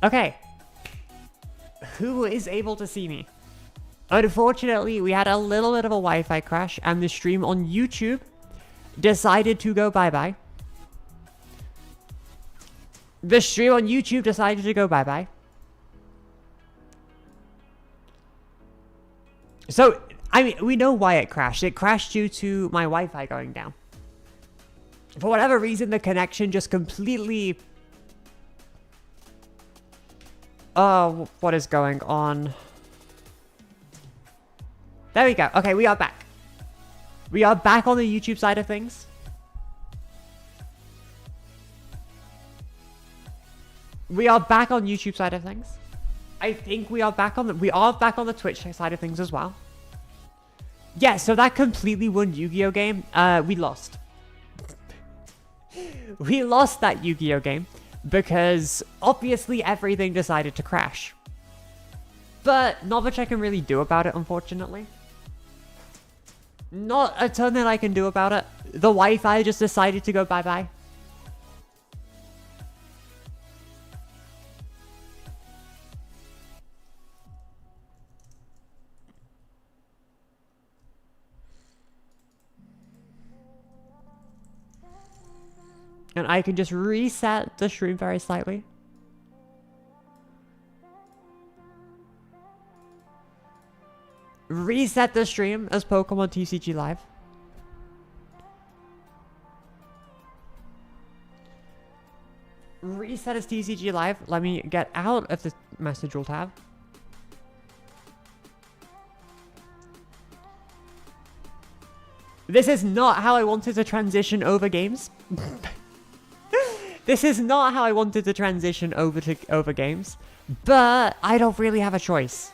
Okay. Who is able to see me? Unfortunately, we had a little bit of a Wi-Fi crash, and the stream on YouTube decided to go bye-bye. The stream on YouTube decided to go bye-bye. So, I mean, we know why it crashed. It crashed due to my Wi-Fi going down. For whatever reason, the connection just completely... Oh, what is going on? There we go. Okay, we are back. We are back on the YouTube side of things. We are back on YouTube side of things. I think we are back on the Twitch side of things as well. Yeah, so that completely won Yu-Gi-Oh game. We lost. We lost that Yu-Gi-Oh game because obviously everything decided to crash. But not much I can really do about it, unfortunately. Not a ton that I can do about it. The Wi-Fi just decided to go bye-bye. And I can just reset the stream very slightly. Reset the stream as Pokemon TCG Live. Reset as TCG Live. Let me get out of the message rule tab. This is not how I wanted to transition over games. This is not how I wanted to transition over games, but I don't really have a choice.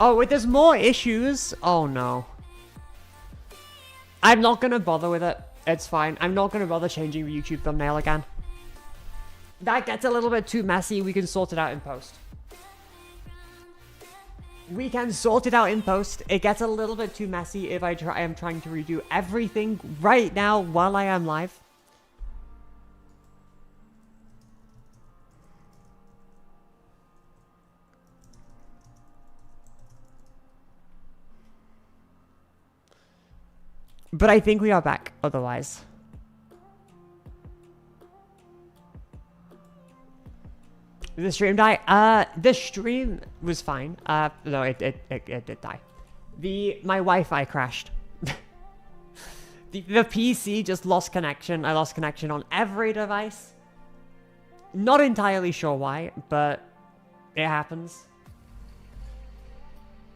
Oh, wait, there's more issues? Oh, no. I'm not gonna bother with it. It's fine. I'm not gonna bother changing the YouTube thumbnail again. That gets a little bit too messy. We can sort it out in post. We can sort it out in post. It gets a little bit too messy if I am trying to redo everything right now while I am live. But I think we are back, otherwise. The stream died? The stream was fine. No, it did die. My Wi-Fi crashed. the PC just lost connection. I lost connection on every device. Not entirely sure why, but it happens.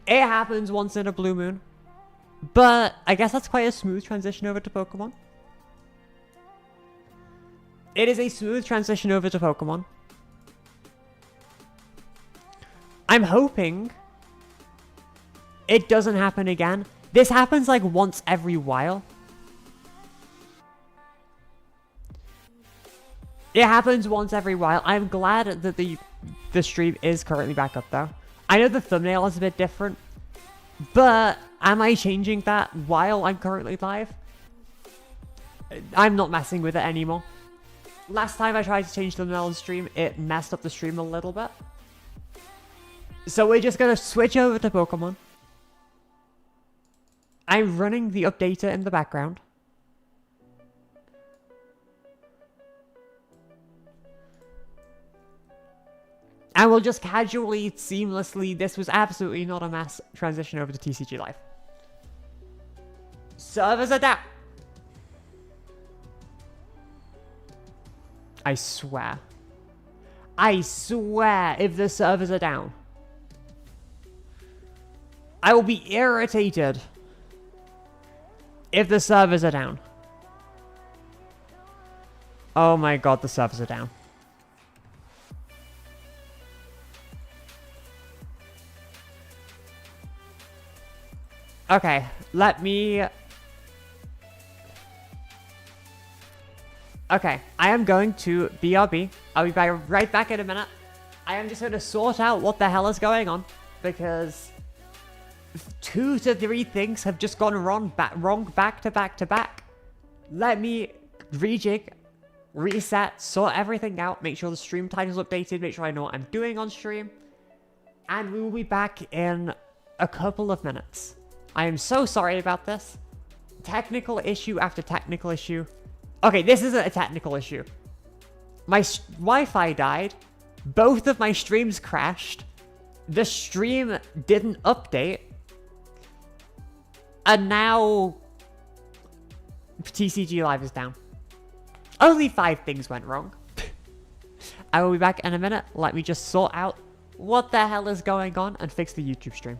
It happens once in a blue moon. But I guess that's quite a smooth transition over to Pokemon. It is a smooth transition over to Pokemon. I'm hoping it doesn't happen again. This happens like once every while. It happens once every while. I'm glad that the stream is currently back up though. I know the thumbnail is a bit different, but am I changing that while I'm currently live? I'm not messing with it anymore. Last time I tried to change the thumbnail on stream, it messed up the stream a little bit. So we're just gonna switch over to Pokemon. I'm running the updater in the background. And we'll just casually, seamlessly, this was absolutely not a mess, transition over to TCG Live. Servers are down. I swear. I swear if the servers are down, I will be irritated if the servers are down. Oh my god, the servers are down. Okay, let me... Okay, I am going to BRB. I'll be right back in a minute. I am just going to sort out what the hell is going on, because 2 to 3 things have just gone wrong back to back to back. Let me rejig, reset, sort everything out, make sure the stream title's updated, make sure I know what I'm doing on stream, and we will be back in a couple of minutes. I am so sorry about this. Technical issue after technical issue. Okay, this isn't a technical issue. My Wi-Fi died. Both of my streams crashed. The stream didn't update. And now TCG Live is down. Only 5 things went wrong. I will be back in a minute. Let me just sort out what the hell is going on and fix the YouTube stream.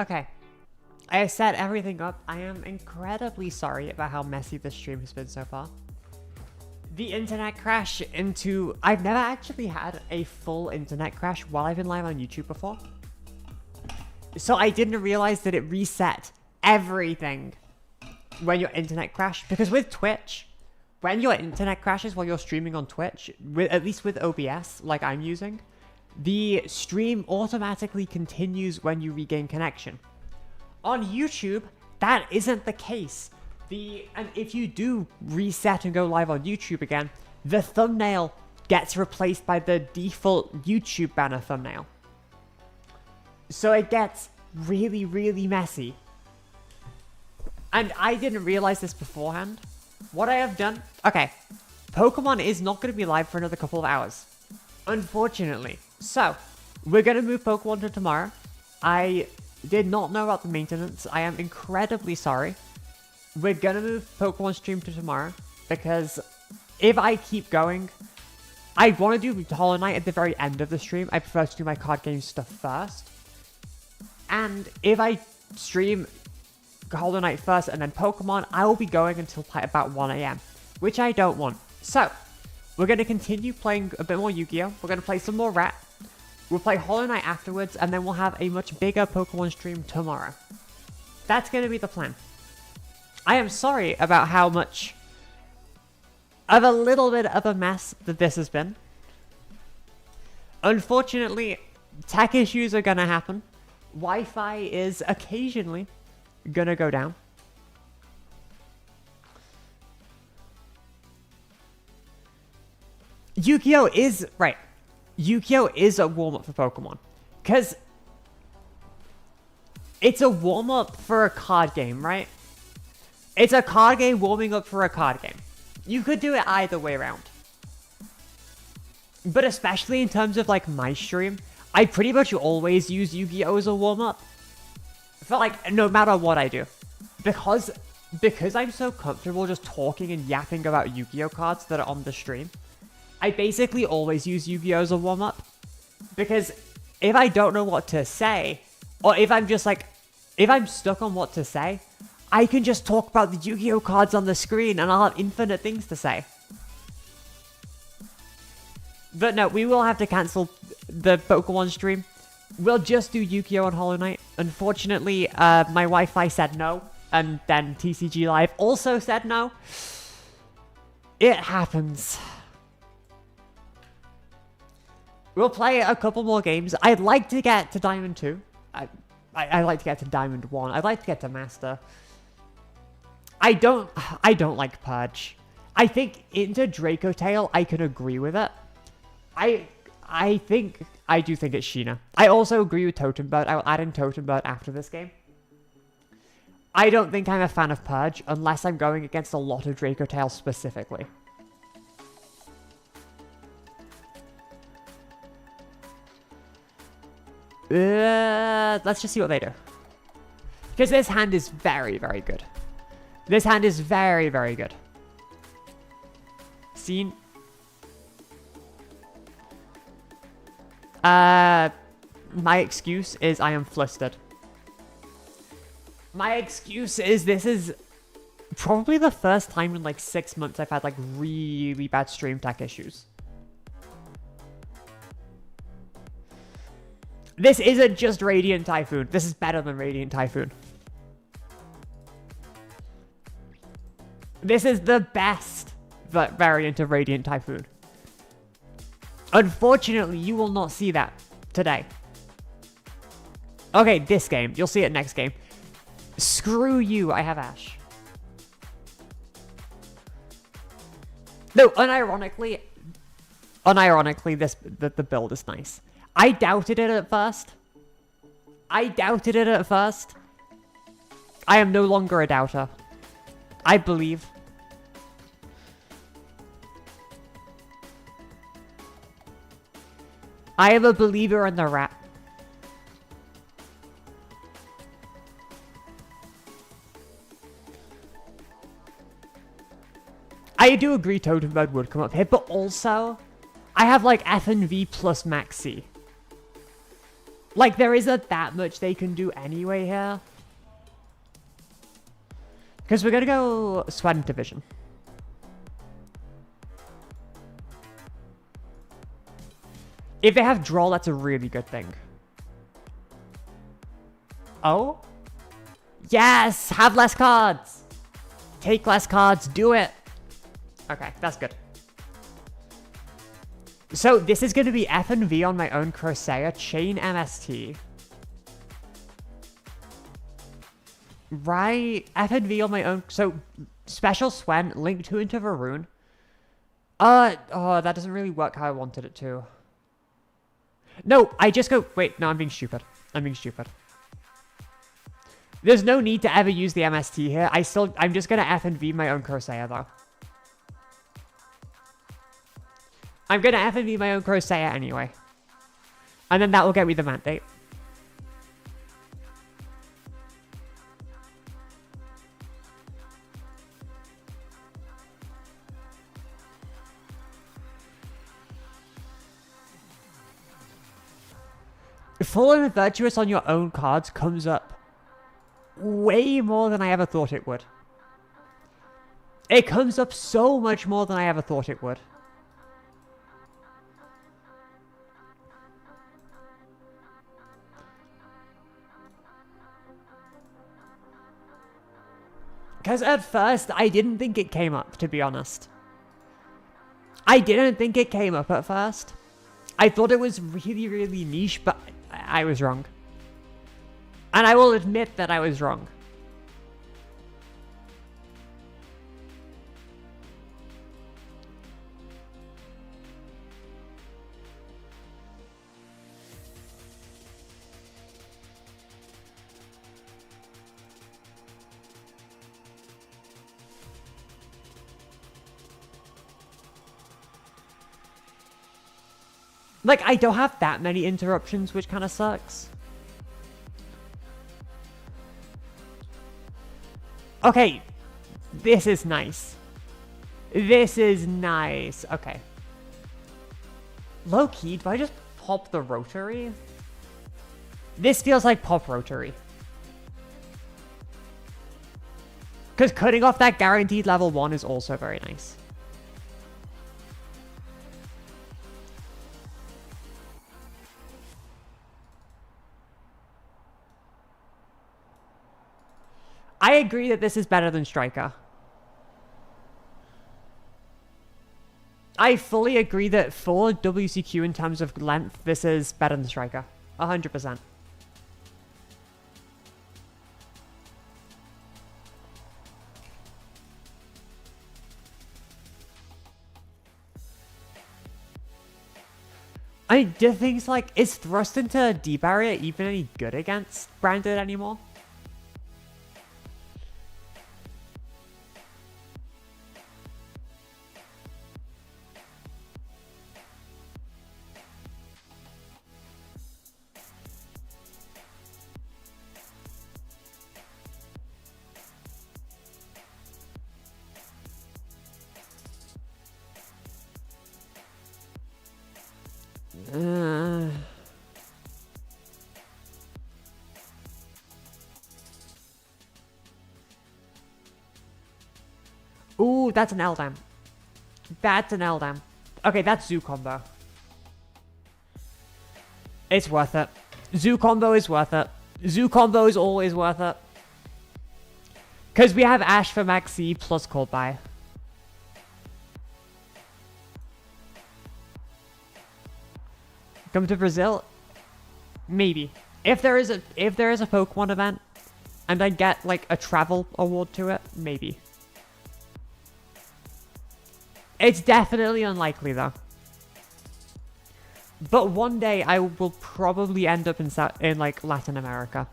Okay. I have set everything up. I am incredibly sorry about how messy this stream has been so far. The internet crash into... I've never actually had a full internet crash while I've been live on YouTube before. So I didn't realize that it reset everything when your internet crashed. Because with Twitch, when your internet crashes while you're streaming on Twitch, at least with OBS, like I'm using, the stream automatically continues when you regain connection. On YouTube, that isn't the case. And if you do reset and go live on YouTube again, the thumbnail gets replaced by the default YouTube banner thumbnail. So it gets really, really messy. And I didn't realize this beforehand. What I have done... Okay, Pokemon is not going to be live for another couple of hours, unfortunately. So, we're going to move Pokemon to tomorrow. I did not know about the maintenance. I am incredibly sorry. We're going to move Pokemon stream to tomorrow because if I keep going, I want to do Hollow Knight at the very end of the stream. I prefer to do my card game stuff first. And if I stream Hollow Knight first and then Pokemon, I will be going until about 1 AM, which I don't want. So, we're going to continue playing a bit more Yu-Gi-Oh! We're going to play some more Rat. We'll play Hollow Knight afterwards, and then we'll have a much bigger Pokemon stream tomorrow. That's going to be the plan. I am sorry about how much of a little bit of a mess that this has been. Unfortunately, tech issues are going to happen. Wi-Fi is occasionally going to go down. Yu-Gi-Oh! is... Right. Yu-Gi-Oh! is a warm-up for Pokemon. Because it's a warm-up for a card game, right? It's a card game warming up for a card game. You could do it either way around. But especially in terms of, like, my stream, I pretty much always use Yu-Gi-Oh! As a warm-up. For, like, no matter what I do. Because I'm so comfortable just talking and yapping about Yu-Gi-Oh! Cards that are on the stream, I basically always use Yu-Gi-Oh! As a warm-up. Because if I don't know what to say, or if I'm just like, if I'm stuck on what to say, I can just talk about the Yu-Gi-Oh! Cards on the screen and I'll have infinite things to say. But no, we will have to cancel the Pokemon stream. We'll just do Yu-Gi-Oh! And Hollow Knight. Unfortunately, my Wi-Fi said no, and then TCG Live also said no. It happens. We'll play a couple more games. I'd like to get to Diamond 2. I'd like to get to Diamond 1. I'd like to get to Master. I don't like Purge. I think into Draco Tail, I can agree with it. I do think it's Sheena. I also agree with Totem Bird. I will add in Totem Bird after this game. I don't think I'm a fan of Purge unless I'm going against a lot of Draco Tail specifically. Let's just see what they do. Because this hand is very, very good. This hand is very, very good. Scene. My excuse is I am flustered. My excuse is this is probably the first time in like 6 months I've had like really bad stream tech issues. This isn't just Radiant Typhoon. This is better than Radiant Typhoon. This is the best variant of Radiant Typhoon. Unfortunately, you will not see that today. Okay, this game. You'll see it next game. Screw you, I have Ash. No, unironically, the build is nice. I doubted it at first. I am no longer a doubter. I believe. I am a believer in the rat. I do agree Totem Bird would come up here, but also, I have like F and V plus Max C. Like, there isn't that much they can do anyway here. Because we're going to go Sweat Division. If they have draw, that's a really good thing. Oh? Yes! Have less cards! Take less cards. Do it! Okay, that's good. So, this is going to be F and V on my own Crossair. Chain MST. Right. F and V on my own. So, Special Swen, Link 2 into Varun. Oh, that doesn't really work how I wanted it to. No, I just go... Wait, no, I'm being stupid. I'm being stupid. There's no need to ever use the MST here. I'm just going to F and V my own Crossair, though. I'm going to F and V my own Crossair anyway. And then that will get me the mandate. Full and Virtuous on your own cards comes up way more than I ever thought it would. It comes up so much more than I ever thought it would. Because at first, I didn't think it came up, to be honest. I didn't think it came up at first. I thought it was really, really niche, but I was wrong. And I will admit that I was wrong. Like, I don't have that many interruptions, which kind of sucks. Okay. This is nice. This is nice. Okay. Low-key, do I just pop the rotary? This feels like pop rotary. Because cutting off that guaranteed level 1 is also very nice. I agree that this is better than Striker. I fully agree that for WCQ in terms of length, this is better than Striker. 100%. I mean, do things like, is Thrust into D-Barrier even any good against Branded anymore? Ooh, that's an Eldam. That's an Eldam. Okay, that's Zoo combo. It's worth it. Zoo combo is worth it. Zoo combo is always worth it. Because we have Ash for Maxi plus Cold Buy. Come to Brazil? Maybe. If there is a Pokemon event and I get like a travel award to it, maybe. It's definitely unlikely though. But one day I will probably end up in like Latin America.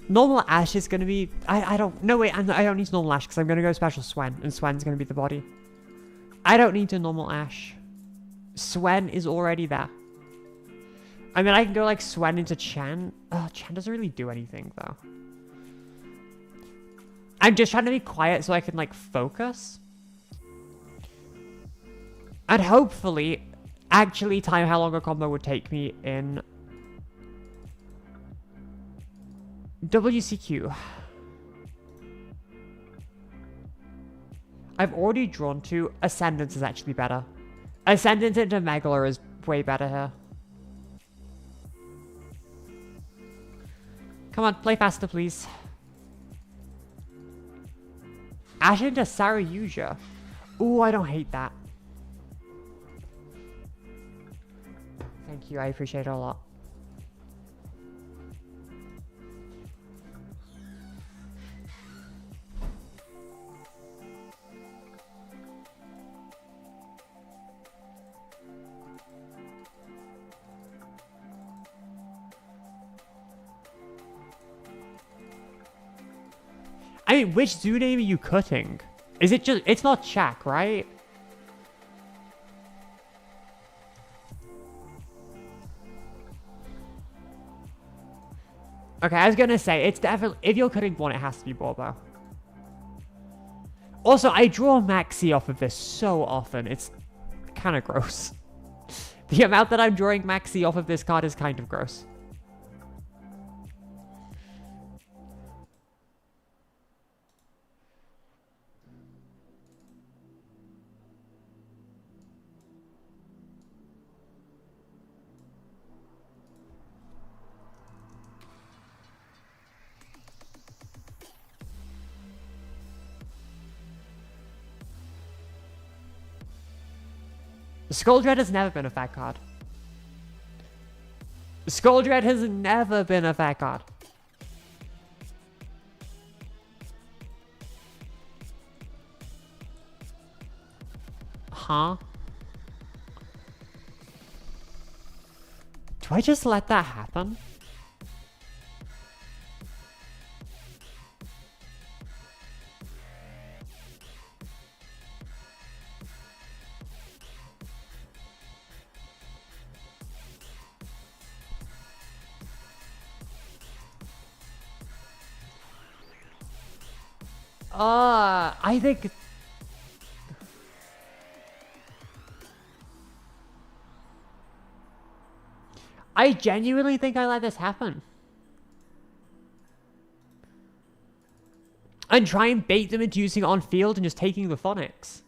Normal Ash is going to be... I don't... No, wait. I don't need normal Ash because I'm going to go special Swen. And Swen's going to be the body. I don't need to normal Ash. Swen is already there. I mean, I can go like Swen into Chan. Oh, Chan doesn't really do anything though. I'm just trying to be quiet so I can like focus. And hopefully actually time how long a combo would take me in WCQ. I've already drawn to Ascendance is actually better. Ascendance into Megala is way better here. Come on, play faster, please. Ash into Saryuja. Ooh, I don't hate that. Thank you, I appreciate it a lot. I mean, which zoo name are you cutting? Is it just... It's not Shaq, right? Okay, I was gonna say, it's definitely... If you're cutting one, it has to be Bobo. Also, I draw Maxi off of this so often. It's kind of gross. The amount that I'm drawing Maxi off of this card is kind of gross. Skull Dread has never been a fat card. Skull Dread has never been a fat card. Huh? Do I just let that happen? I think... I genuinely think I let this happen. And try and bait them into using it on field and just taking the Phonics.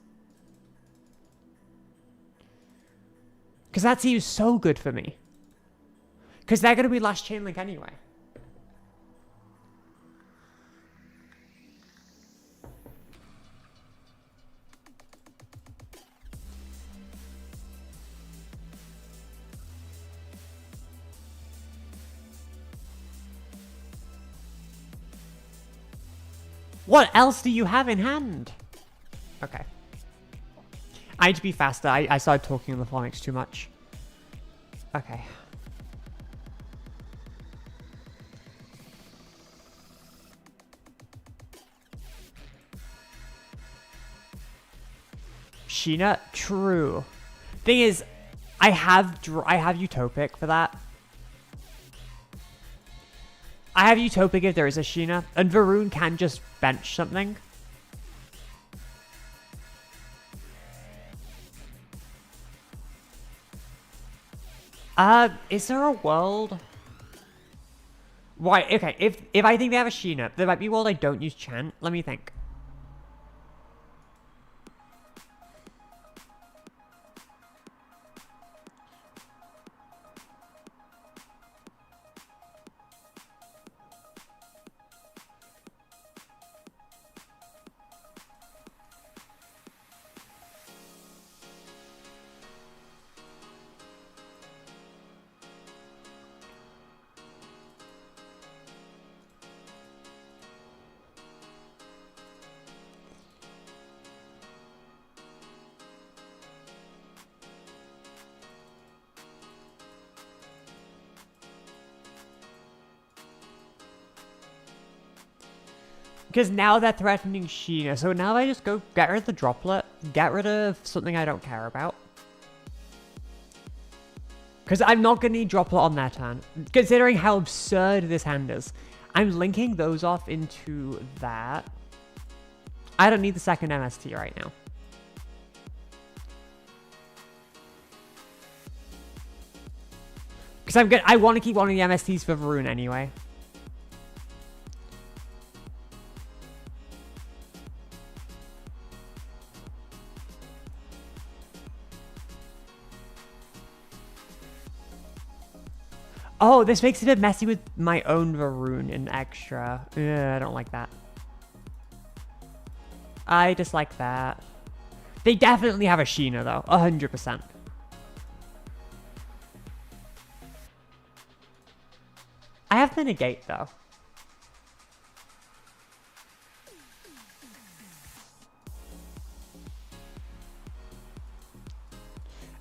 Because that seems so good for me. Because they're going to be last chain link anyway. What else do you have in hand? Okay. I need to be faster. I started talking on the phonics too much. Okay. Sheena? True. Thing is, I have Utopic for that. I have Utopic if there is a Sheena, and Varun can just bench something. Is there a world? Right, okay, if I think they have a Sheena, there might be a world I don't use Chant. Let me think. Because now they're threatening Sheena. So now I just go get rid of the droplet. Get rid of something I don't care about. Because I'm not going to need droplet on their turn. Considering how absurd this hand is. I'm linking those off into that. I don't need the second MST right now. Because I want to keep one of the MSTs for Varun anyway. Oh, this makes it a bit messy with my own Varun and extra. I don't like that. I dislike that. They definitely have a Sheena though, 100%. I have the negate though.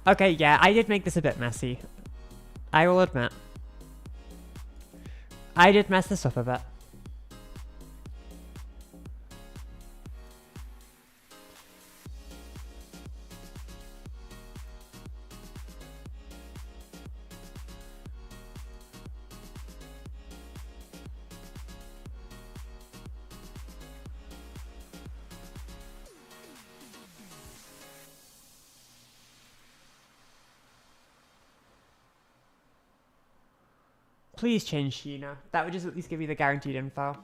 Okay, yeah, I did make this a bit messy. I will admit. I did mess this up a bit. Please change Sheena. That would just at least give you the guaranteed info.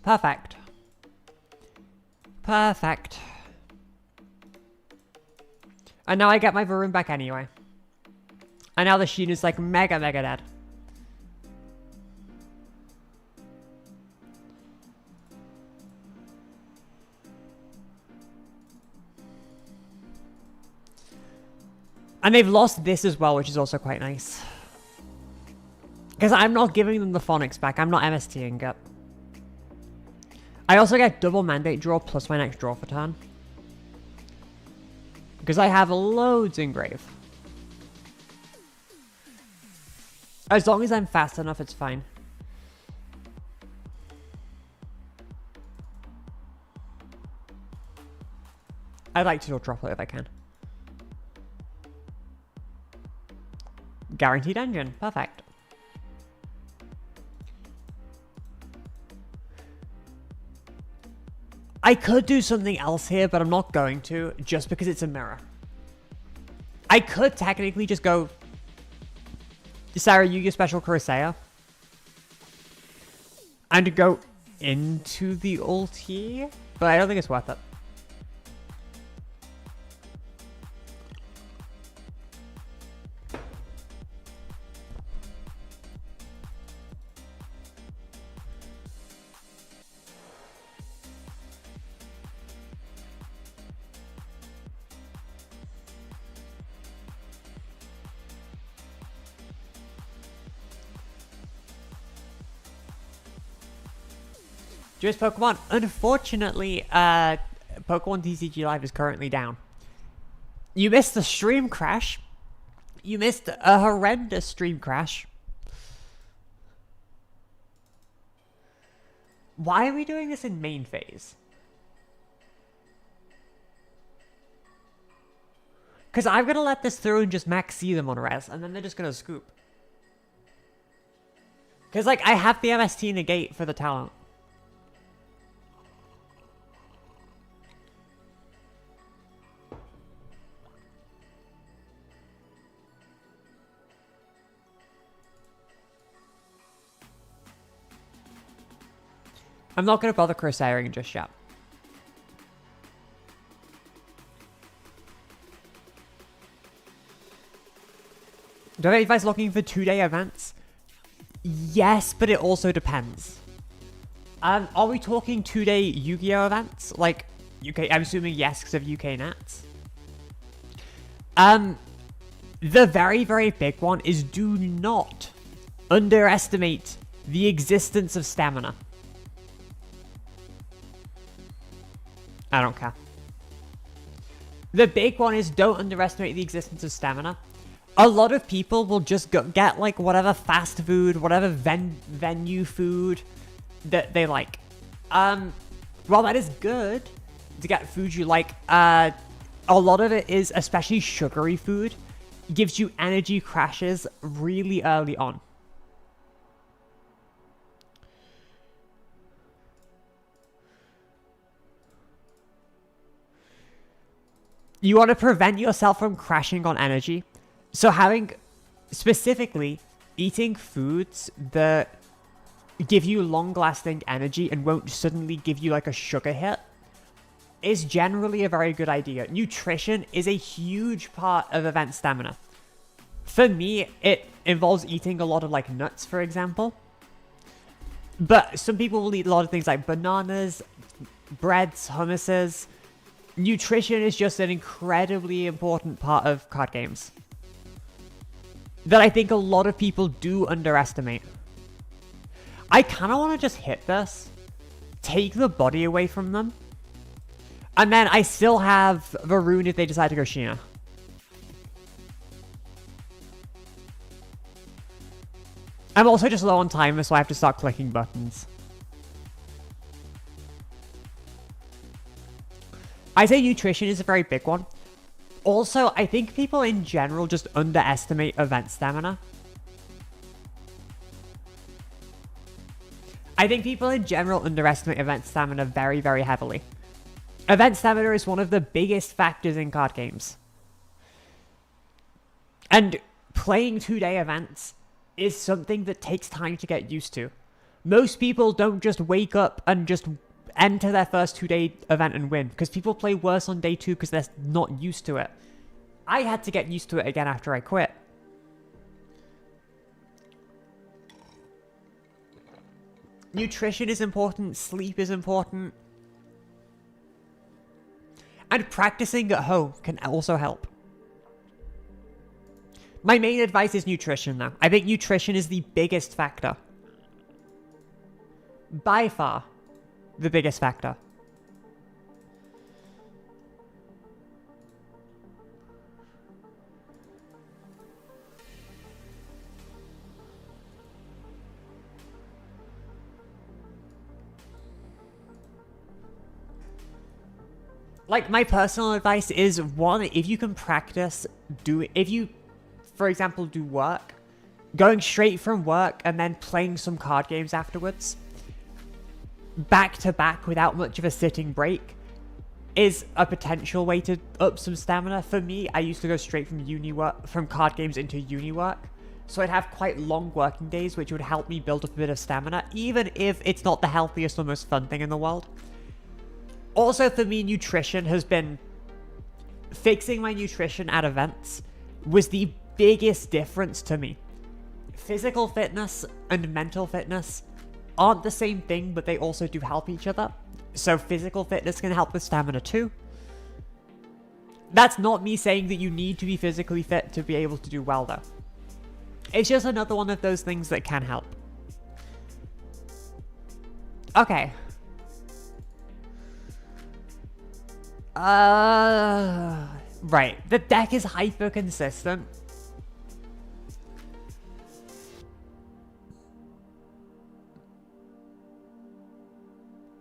Perfect. Perfect. And now I get my Varun back anyway. And now the Sheena's like mega dead. And they've lost this as well, which is also quite nice. Because I'm not giving them the phonics back. I'm not MSTing it. I also get double mandate draw plus my next draw for turn. Because I have loads in grave. As long as I'm fast enough, it's fine. I'd like to do a droplet if I can. Guaranteed engine. Perfect. I could do something else here, but I'm not going to, just because it's a mirror. I could technically just go Sarah Yugi Special Corsair and go into the ulti, but I don't think it's worth it. Just Pokemon. Unfortunately, Pokemon TCG Live is currently down. You missed the stream crash. You missed a horrendous stream crash. Why are we doing this in main phase? Because I'm going to let this through and just max see them on res, and then they're just going to scoop. Because, like, I have the MST negate for the talent. I'm not going to bother Crusading just yet. Do I have advice looking for 2-day events? Yes, but it also depends. Are we talking 2-day Yu-Gi-Oh events? Like, UK, I'm assuming yes because of UK Nats. The very, very big one is do not underestimate the existence of stamina. I don't care. The big one is don't underestimate the existence of stamina. A lot of people will just get like whatever fast food, whatever venue food that they like. While that is good to get food you like, a lot of it is, especially sugary food, gives you energy crashes really early on. You want to prevent yourself from crashing on energy. So specifically, eating foods that give you long-lasting energy and won't suddenly give you like a sugar hit is generally a very good idea. Nutrition is a huge part of event stamina. For me, it involves eating a lot of like nuts, for example. But some people will eat a lot of things like bananas, breads, hummuses. Nutrition is just an incredibly important part of card games that I think a lot of people do underestimate. I kind of want to just hit this, take the body away from them, and then I still have Varun if they decide to go Sheena. I'm also just low on timer, so I have to start clicking buttons. I say nutrition is a very big one. Also, I think people in general just underestimate event stamina. I think people in general underestimate event stamina very, very heavily. Event stamina is one of the biggest factors in card games. And playing 2-day events is something that takes time to get used to. Most people don't just wake up and just enter their first 2-day event and win, because people play worse on day 2 because they're not used to it. I had to get used to it again after I quit. Nutrition is important, sleep is important, and practicing at home can also help. My main advice is nutrition though. I think nutrition is the biggest factor. By far, the biggest factor. Like, my personal advice is, one, if you can practice, if you, for example, do work, going straight from work and then playing some card games afterwards, back to back without much of a sitting break, is a potential way to up some stamina. For me, I used to go straight from card games into uni work, so I'd have quite long working days, which would help me build up a bit of stamina, even if it's not the healthiest or most fun thing in the world. Also, for me, nutrition has been... Fixing my nutrition at events was the biggest difference to me. Physical fitness and mental fitness aren't the same thing, but they also do help each other. So physical fitness can help with stamina too. That's not me saying that you need to be physically fit to be able to do well though. It's just another one of those things that can help. Okay. Right. The deck is hyper consistent.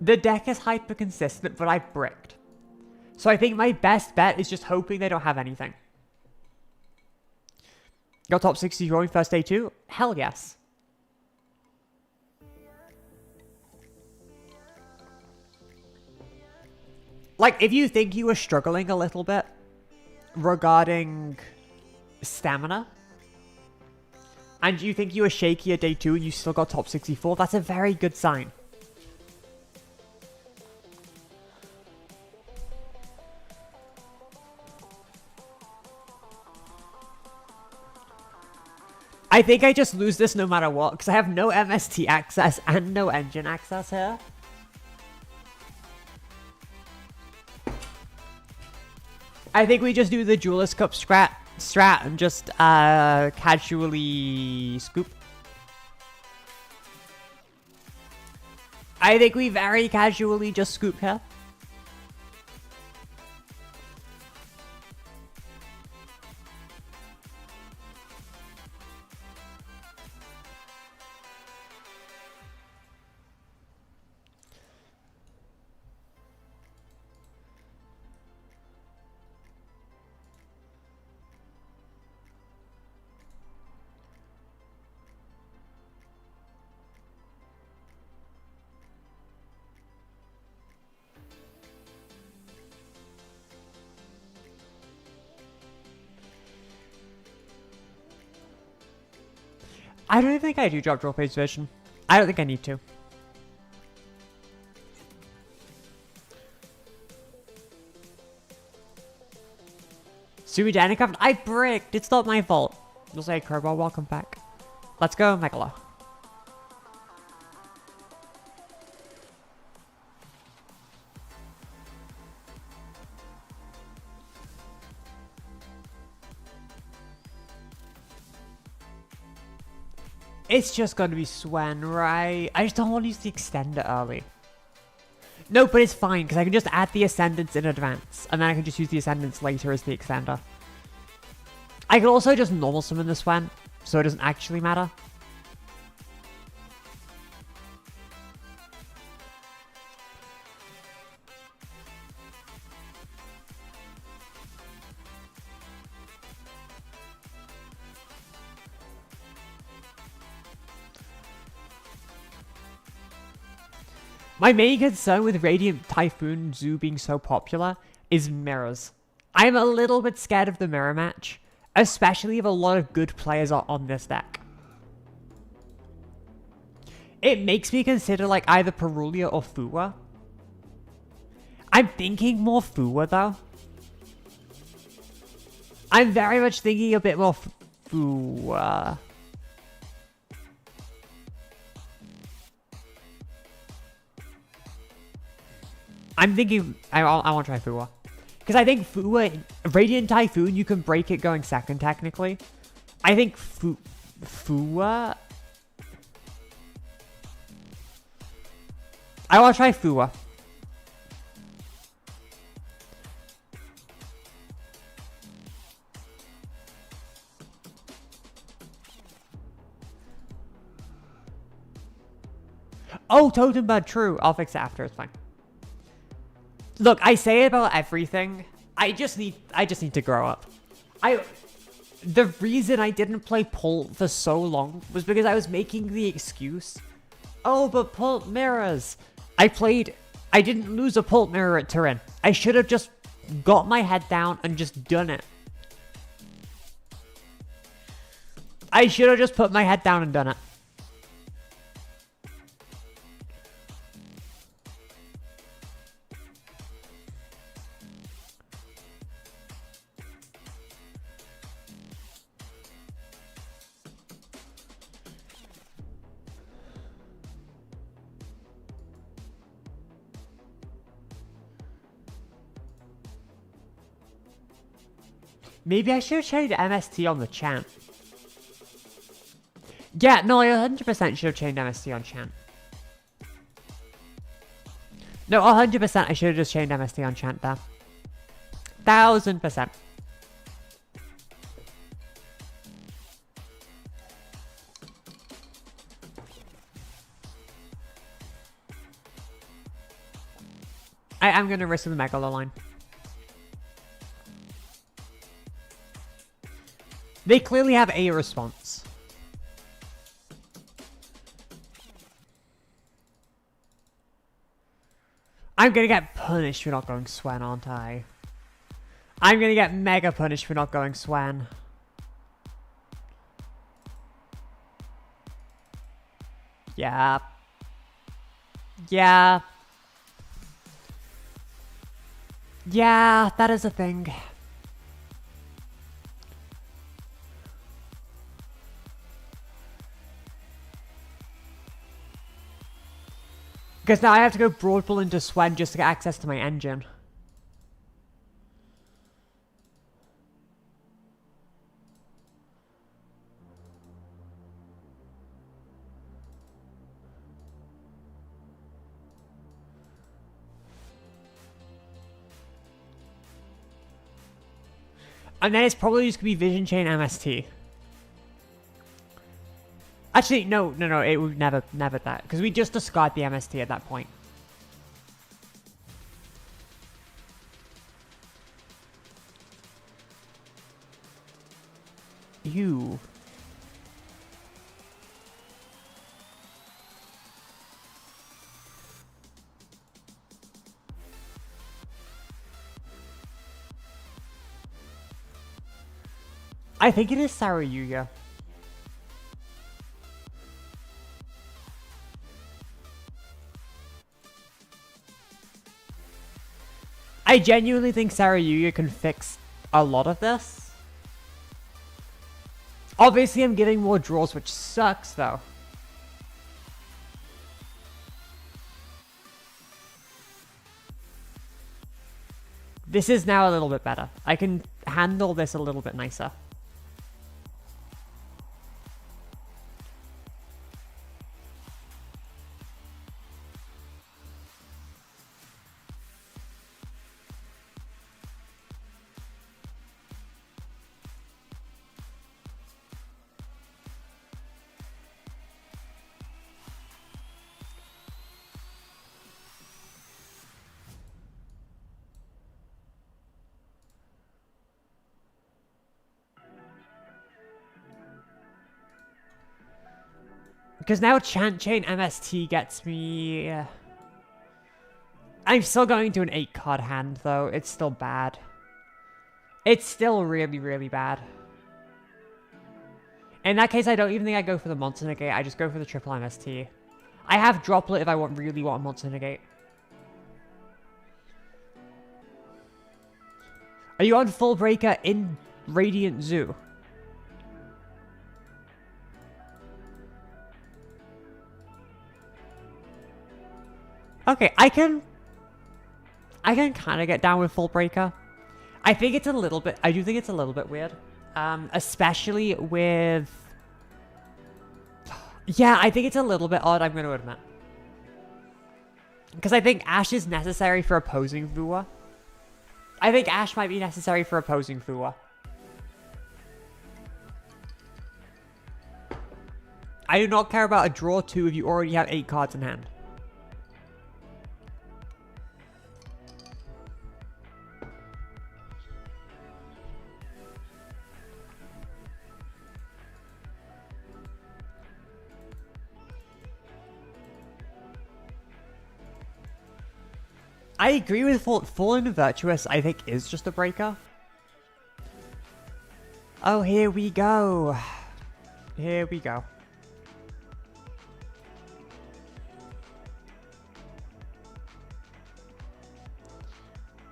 The deck is hyper consistent, but I bricked. So I think my best bet is just hoping they don't have anything. Got top 60 going first day 2? Hell yes. Like, if you think you were struggling a little bit regarding stamina, and you think you were shaky at day 2 and you still got top 64, that's a very good sign. I think I just lose this no matter what, because I have no MST access and no engine access here. I think we just do the Duelist Cup strat and just casually scoop. I think we very casually just scoop here. I don't think I do drop draw phase vision. I don't think I need to. Suidanicraft, I bricked. It's not my fault. You'll say, Kerbal, welcome back. Let's go, Megalo. It's just gonna be Swen, right? I just don't want to use the extender early. No, but it's fine, because I can just add the Ascendants in advance, and then I can just use the Ascendants later as the extender. I can also just normal summon the Swen, so it doesn't actually matter. My main concern with Radiant Typhoon Zoo being so popular is mirrors. I'm a little bit scared of the mirror match, especially if a lot of good players are on this deck. It makes me consider like either Perulia or Fua. I'm thinking more Fua though. I'm very much thinking a bit more Fua. I'm thinking I want to try Fua. Because I think Fua, Radiant Typhoon, you can break it going second technically. I think Fua... I want to try Fua. Oh, Totem Bird, true. I'll fix it after, it's fine. Look, I say it about everything. I just need to grow up. The reason I didn't play Pult for so long was because I was making the excuse, oh, but Pult mirrors. I didn't lose a Pult mirror at Turin. I should have just got my head down and just done it. I should have just put my head down and done it. Maybe I should have changed MST on the chant. Yeah, no, I 100% should have changed MST on chant. No, 100% I should have just changed MST on chant there. 1000%. I am going to risk the Megalo line. They clearly have a response. I'm gonna get punished for not going Swen, aren't I? I'm gonna get mega punished for not going Swen. Yeah. Yeah. Yeah, that is a thing. Because now I have to go broad pull into Swen just to get access to my engine. And then it's probably just going to be Vision Chain MST. Actually, no, it would never that. Because we just discard the MST at that point. Ew. I think it is Sarayuya. I genuinely think Sarayuya can fix a lot of this. Obviously, I'm getting more draws, which sucks, though. This is now a little bit better. I can handle this a little bit nicer. Because now Chant Chain MST gets me... I'm still going to an 8-card hand, though. It's still bad. It's still really, really bad. In that case, I don't even think I go for the Monster Negate. I just go for the triple MST. I have Droplet if I really want a Monster Negate. Are you on Full Breaker in Radiant Zoo? Okay, I can kind of get down with Full Breaker. I think it's a little bit... I do think it's a little bit weird. Especially with... Yeah, I think it's a little bit odd, I'm going to admit. Because I think Ash is necessary for opposing Vua. I think Ash might be necessary for opposing Vua. I do not care about a draw 2 if you already have 8 cards in hand. I agree with Fallen Virtuous, I think, is just a breaker. Oh, here we go. Here we go.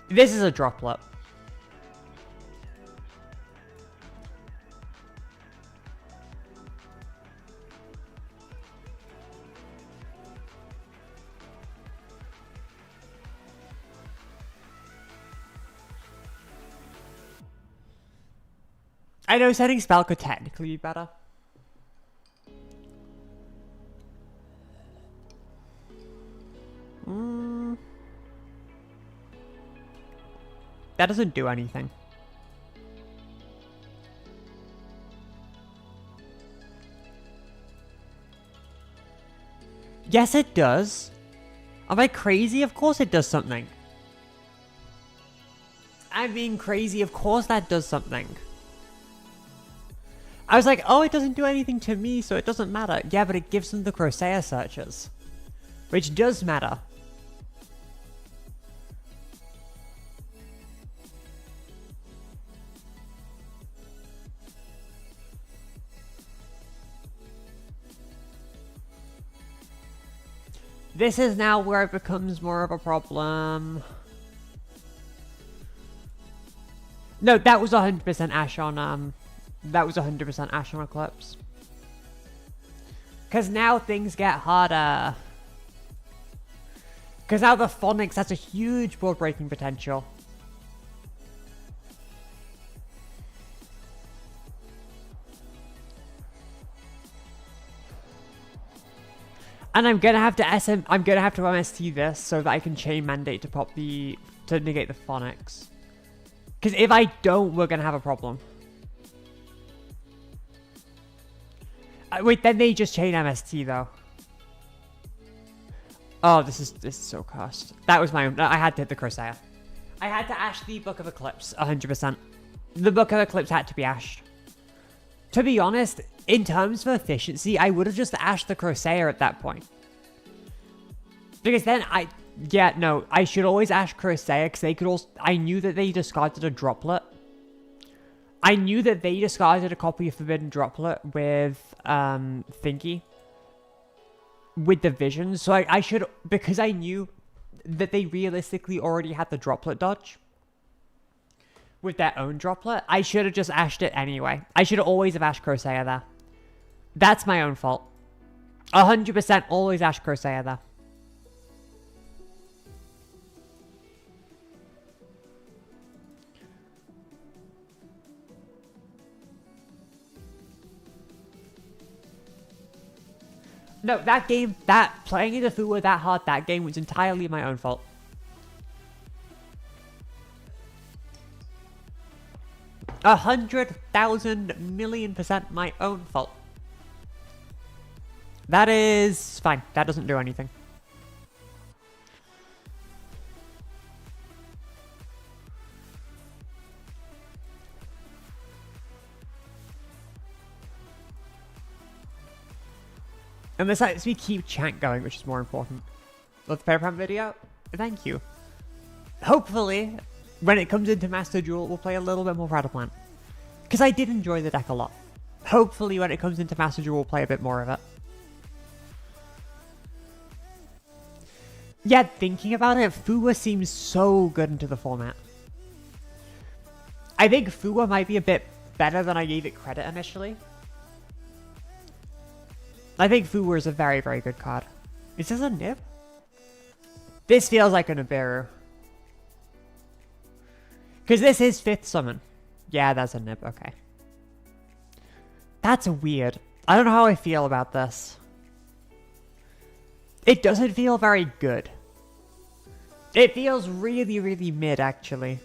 This is a droplet. I know setting spell could technically be better. That doesn't do anything. Yes, it does. Am I crazy? Of course it does something. I'm being crazy. Of course that does something. I was like, oh, it doesn't do anything to me, so it doesn't matter. Yeah, but it gives them the Crocea searches. Which does matter. This is now where it becomes more of a problem. No, that was 100% Ash on, that was 100% Ash on Eclipse. Because now things get harder. Because now the Phonics has a huge board breaking potential. And I'm gonna have to MST this so that I can chain mandate to pop to negate the Phonics. Because if I don't, we're gonna have a problem. Wait, then they just chain MST though. Oh, this is so cursed. That was my own. I had to hit the Crocea. I had to ash the Book of Eclipse, 100%. The Book of Eclipse had to be ashed. To be honest, in terms of efficiency, I would have just ashed the Crocea at that point. Because then I should always ash Crocea because they could also, I knew that they discarded a Droplet. I knew that they discarded a copy of Forbidden Droplet with Thinky. With the Visions. So I should, because I knew that they realistically already had the droplet dodge with their own droplet, I should have just ashed it anyway. I should always have ashed Crocea there. That's my own fault. 100% always ash Crocea there. No, that game, playing into Fuwa that hard, that game was entirely my own fault. A 100,000,000,000% my own fault. That is fine. That doesn't do anything. And this lets me keep chant going, which is more important. Love the Paper video? Thank you. Hopefully, when it comes into Master Duel, we'll play a little bit more Rattle Plant. Because I did enjoy the deck a lot. Hopefully, when it comes into Master Duel, we'll play a bit more of it. Yeah, thinking about it, Fuwa seems so good into the format. I think Fuwa might be a bit better than I gave it credit initially. I think Fuwa is a very, very good card. Is this a Nib? This feels like a Nibiru. Because this is 5th summon. Yeah, that's a Nib, okay. That's weird. I don't know how I feel about this. It doesn't feel very good. It feels really, really mid, actually.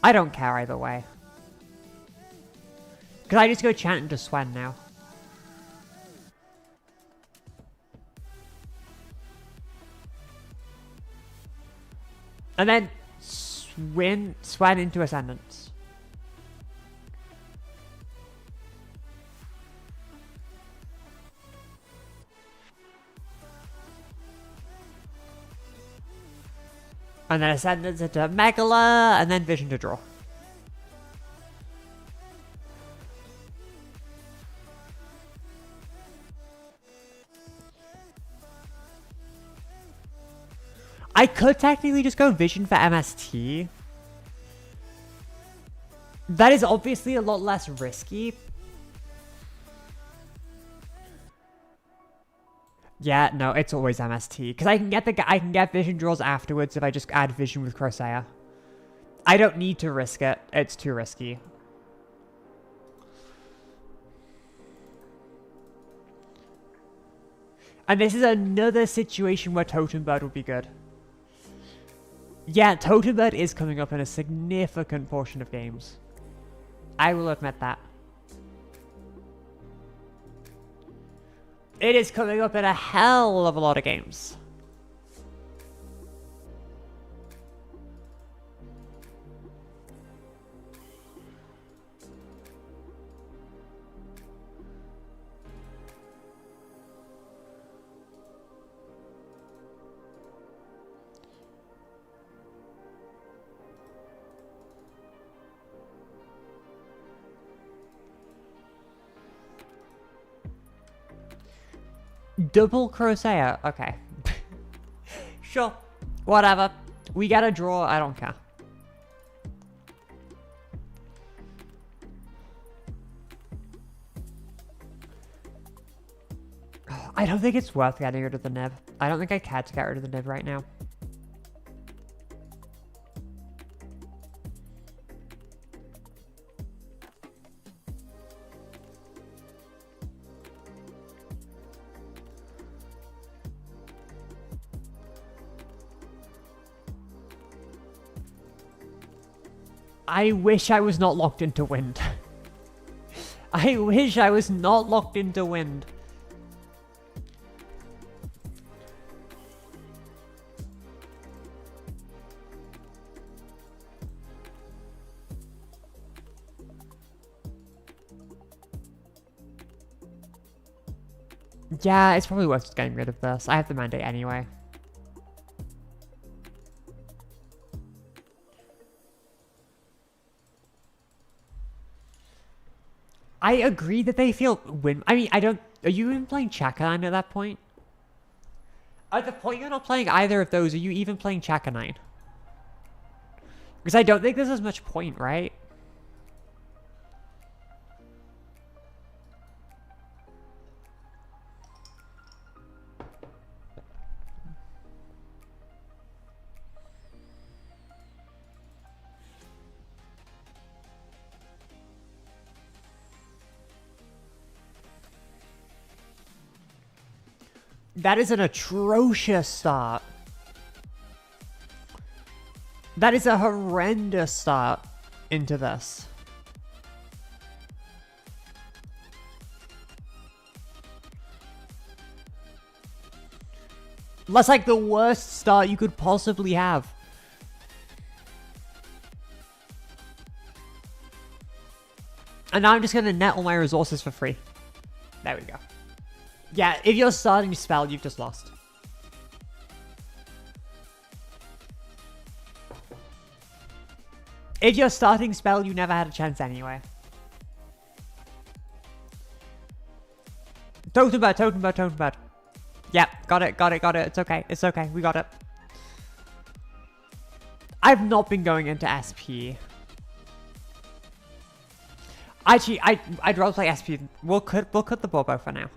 I don't care either way. Because I just go chant into Swen now. And then Swen into Ascendance. And then Ascendance into Megala, and then Vision to draw. I could technically just go Vision for MST. That is obviously a lot less risky. Yeah, no, it's always MST. Because I can get Vision draws afterwards if I just add Vision with Crocea. I don't need to risk it. It's too risky. And this is another situation where Totem Bird would be good. Yeah, Totem Bird is coming up in a significant portion of games. I will admit that. It is coming up in a hell of a lot of games. Double Crocea, okay. Sure, whatever. We get a draw, I don't care. I don't think it's worth getting rid of the Nib. I don't think I care to get rid of the Nib right now. I wish I was not locked into wind. I wish I was not locked into wind. Yeah, it's probably worth just getting rid of this. I have the mandate anyway. I agree that they feel win. I mean, I don't. Are you even playing Chakalan at that point? At the point you're not playing either of those, are you even playing Chaka 9? Because I don't think there's as much point, right? That is an atrocious start. That is a horrendous start into this. That's like the worst start you could possibly have. And now I'm just going to net all my resources for free. There we go. Yeah, if you're starting spell, you've just lost. If you're starting spell, you never had a chance anyway. Totem bird, totem bird, totem bird. Yeah, got it, got it, got it. It's okay, it's okay. We got it. I've not been going into SP. Actually, I'd rather play SP. We'll cut the Bobo for now.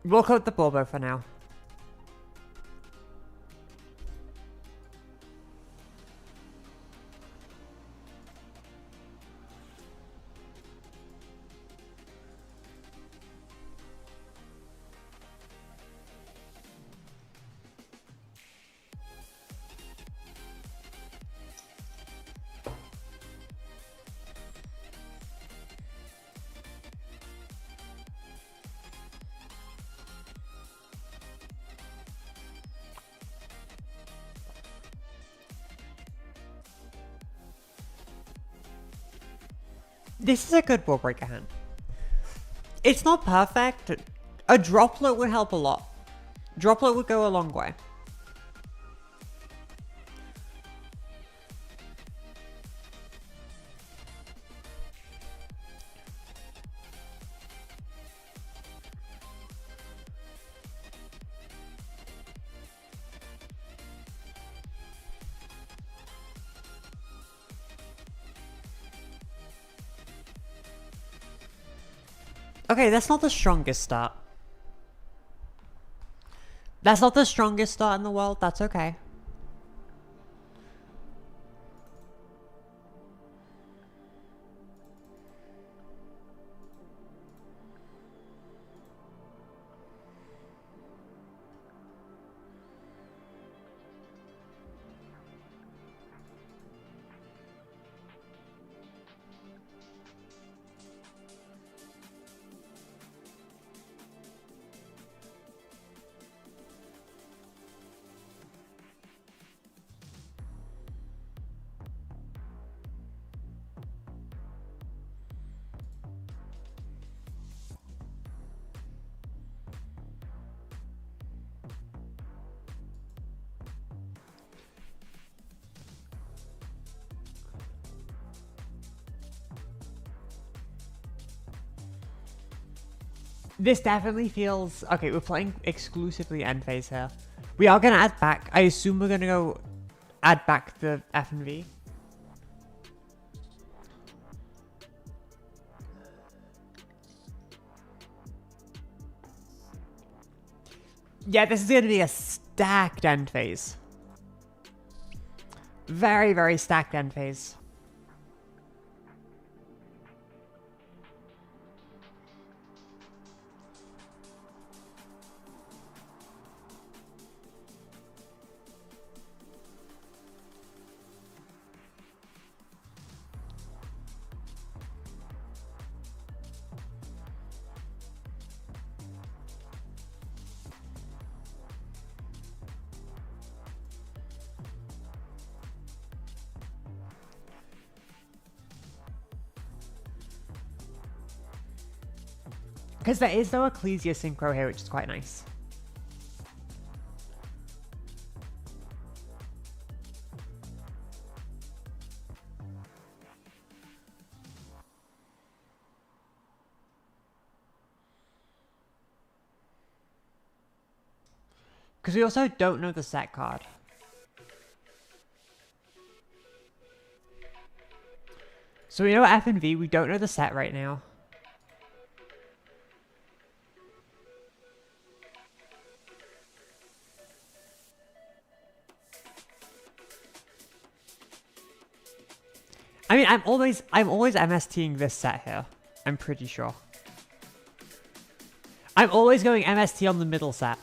We'll cut the Bobo for now. This is a good ball breaker hand. It's not perfect. A droplet would help a lot. Droplet would go a long way. Okay, that's not the strongest start. That's not the strongest start in the world. That's okay. This definitely feels... Okay, we're playing exclusively end phase here. We are going to add back. I assume we're going to go add back the F and V. Yeah, this is going to be a stacked end phase. Very, very stacked end phase. Because there is no Ecclesia Synchro here, which is quite nice. Because we also don't know the set card. So we know F and V, we don't know the set right now. I mean, I'm always MSTing this set here. I'm pretty sure. I'm always going MST on the middle set.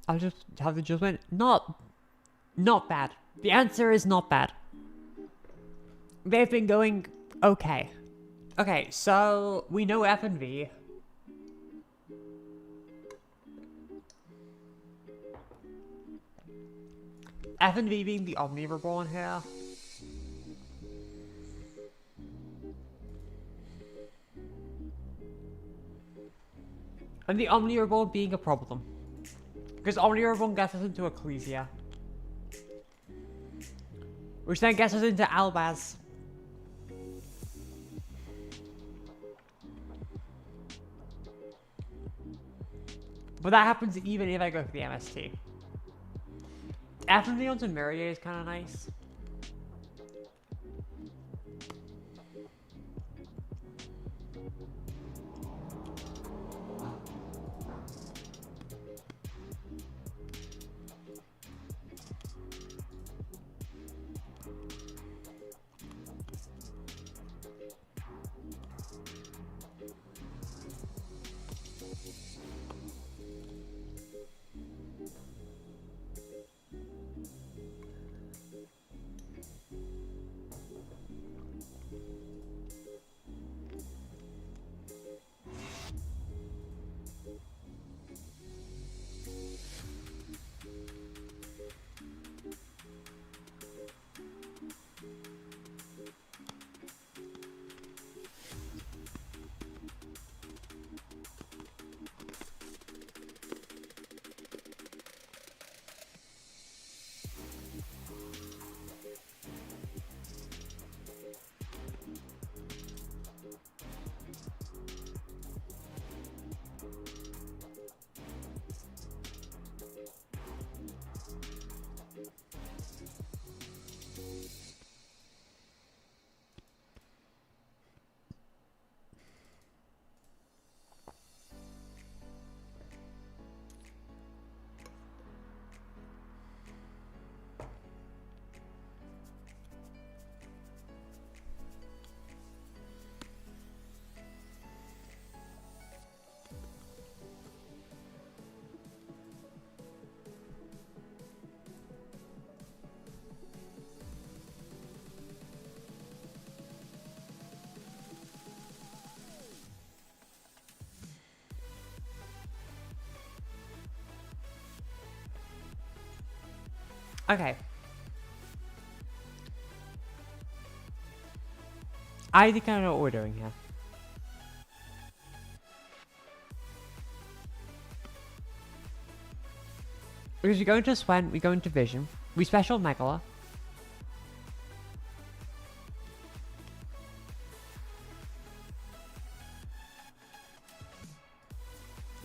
I'll just have the judgment. Not bad. The answer is not bad. They've been going okay. Okay, so we know F and V. F and V being the Omni Reborn here. And the Omni Reborn being a problem. Because Omni Reborn gets us into Ecclesia. Which then gets us into Albaz. But that happens even if I go for the MST. F and V onto Mirier is kind of nice. Okay. I think I know what we're doing here. Because we go into Swen, we go into Vision, we special Megala.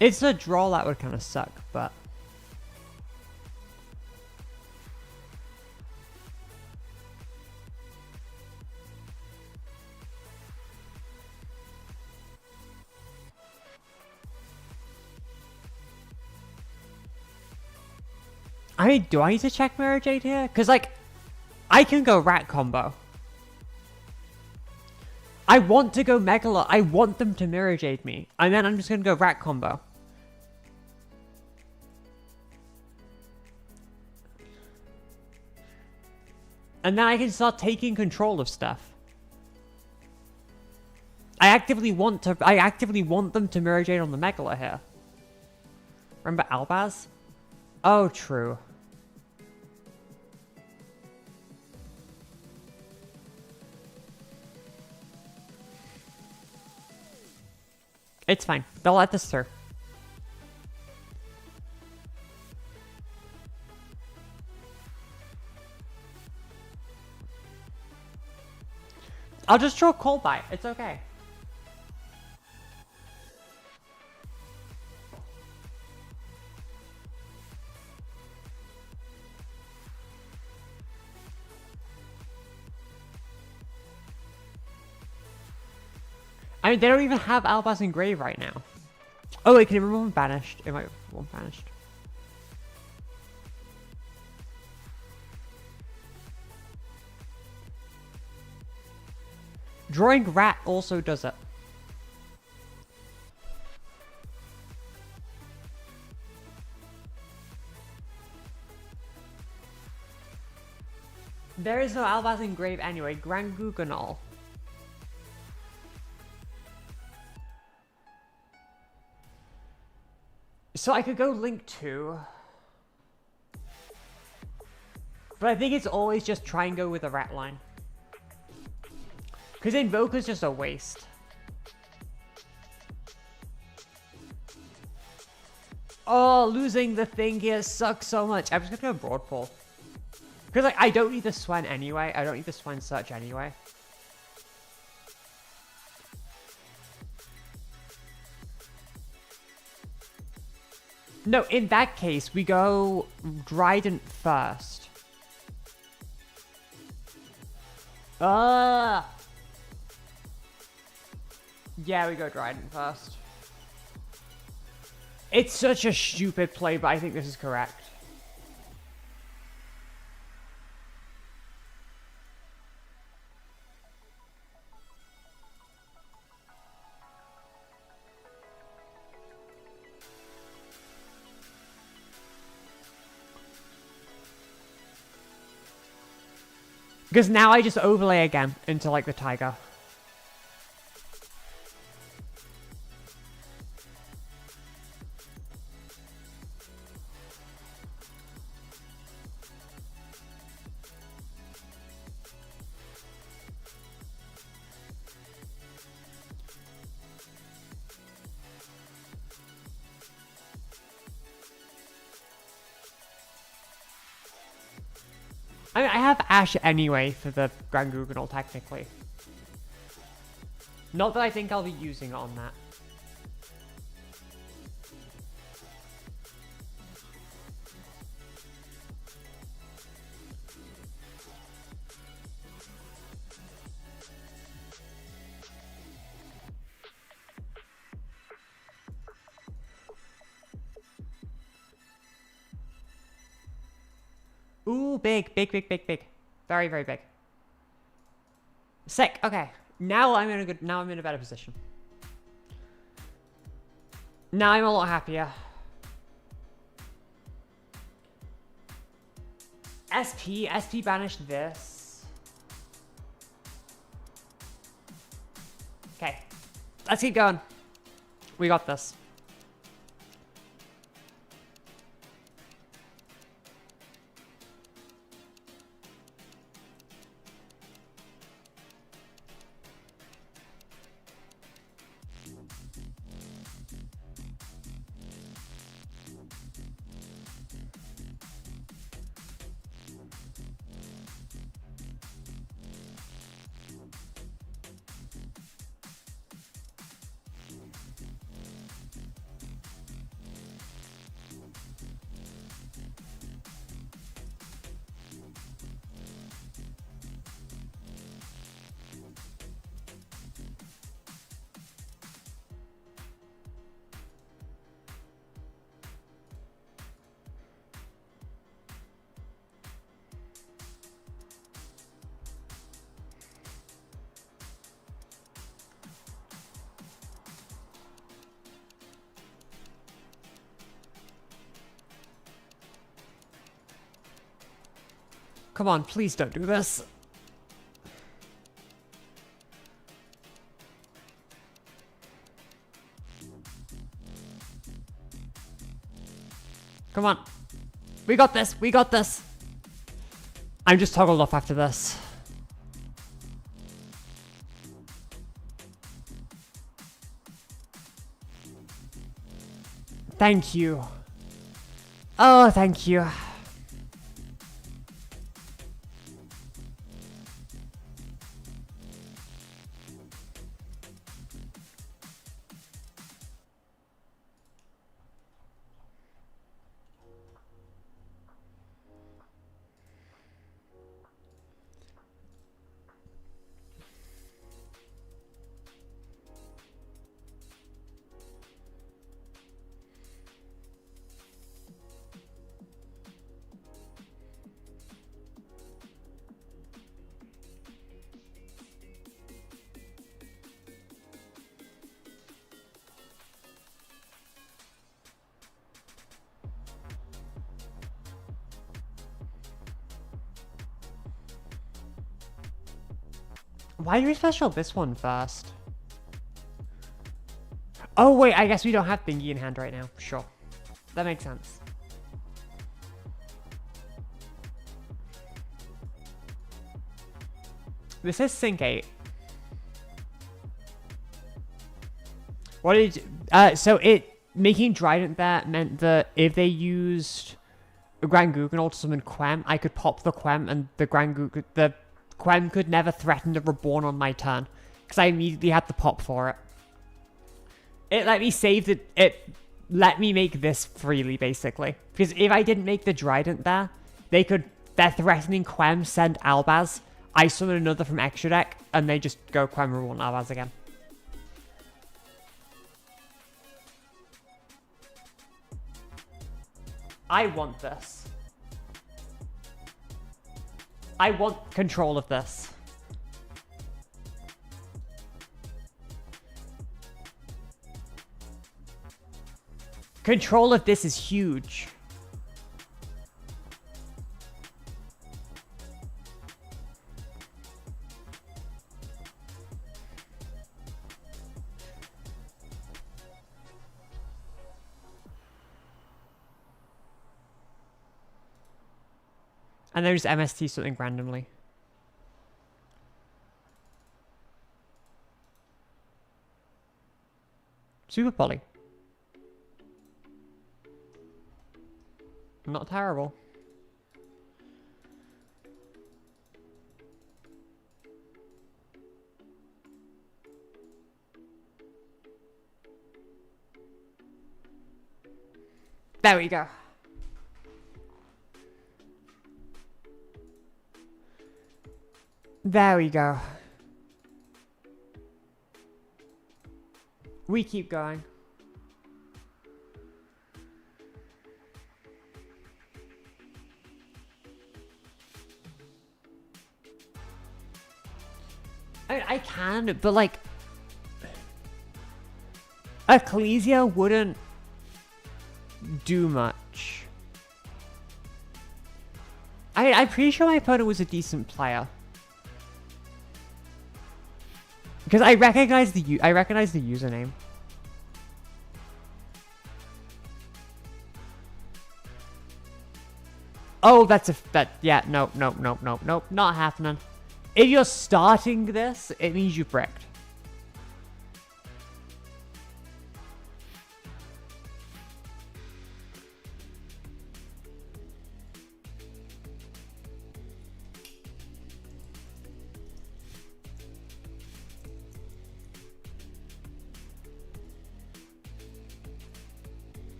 It's a draw that would kind of suck, but... I mean, do I need to check Mirror Jade here? Because, like, I can go Rat combo. I want to go Megala. I want them to Mirror Jade me. And then I'm just going to go Rat combo. And then I can start taking control of stuff. I actively want them to Mirror Jade on the Megala here. Remember Albaz? Oh, true. It's fine. They'll let this through. I'll just throw a cold bite. It's okay. I mean, they don't even have Albaz in Grave right now. Oh wait, can you remove one banished? It might be one banished. Drawing Rat also does it. There is no Albaz in Grave anyway. Grand Guganol. So I could go Link 2. But I think it's always just try and go with a Rat line. Because Invoker's just a waste. Oh, losing the thing here sucks so much. I'm just gonna go Broadfall. Because like, I don't need the Swen anyway. I don't need the Swen search anyway. No, in that case, we go Dryden first. Yeah, we go Dryden first. It's such a stupid play, but I think this is correct. Because now I just overlay again into like the tiger. I mean, I have Ash anyway for the Grand Guganol, technically. Not that I think I'll be using it on that. Ooh, big, big, big, big, big. Very, very big. Sick. Okay. Now I'm in a good. Now I'm in a better position. Now I'm a lot happier. SP banished this. Okay. Let's keep going. We got this. come on, please don't do this. Come on. We got this. We got this. I'm just toggled off after this. Thank you. Oh, thank you. Why do we special this one first? Oh wait, I guess we don't have Thingy in hand right now. Sure. That makes sense. This is Sync 8. What did so it making Trident there meant that if they used a Grand Guganol to summon Quem, I could pop the Quem and the Quem could never threaten the Reborn on my turn, because I immediately had the pop for it. It let me save the... It let me make this freely, basically. Because if I didn't make the Trident there, they could... They're threatening Quem, send Albaz, I summon another from extra deck, and they just go Quem, Reborn, Albaz again. I want this. I want control of this. Control of this is huge. And there's MST something randomly. Super Poly. Not terrible. There we go. There we go. We keep going. I can, but like... Ecclesia wouldn't do much. I'm pretty sure my opponent was a decent player. Because I recognize the username. Oh, yeah, no, not happening. If you're starting this, it means you've bricked.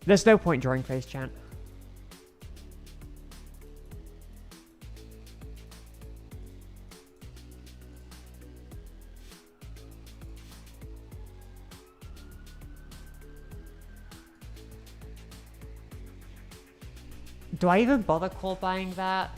There's no point drawing face chant. Do I even bother call buying that?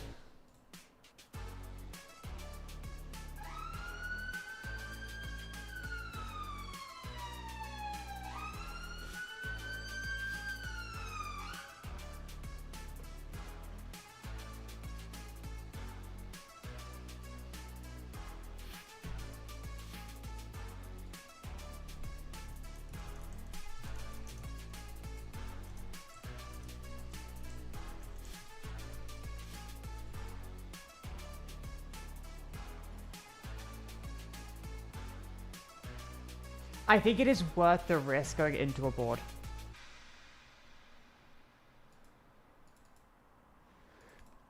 I think it is worth the risk going into a board.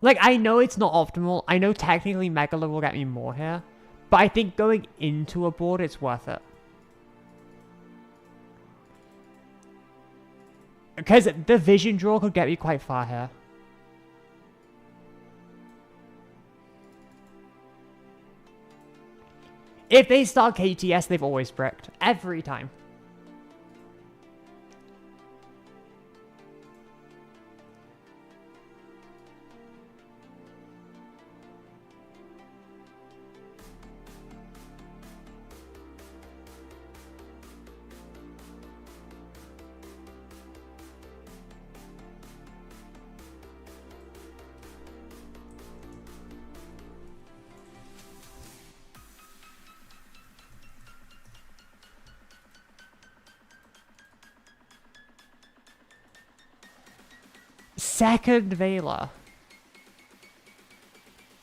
Like, I know it's not optimal. I know technically Megala will get me more here. But I think going into a board, it's worth it. Because the vision draw could get me quite far here. If they start KTS, they've always bricked. Every time. Second Vela.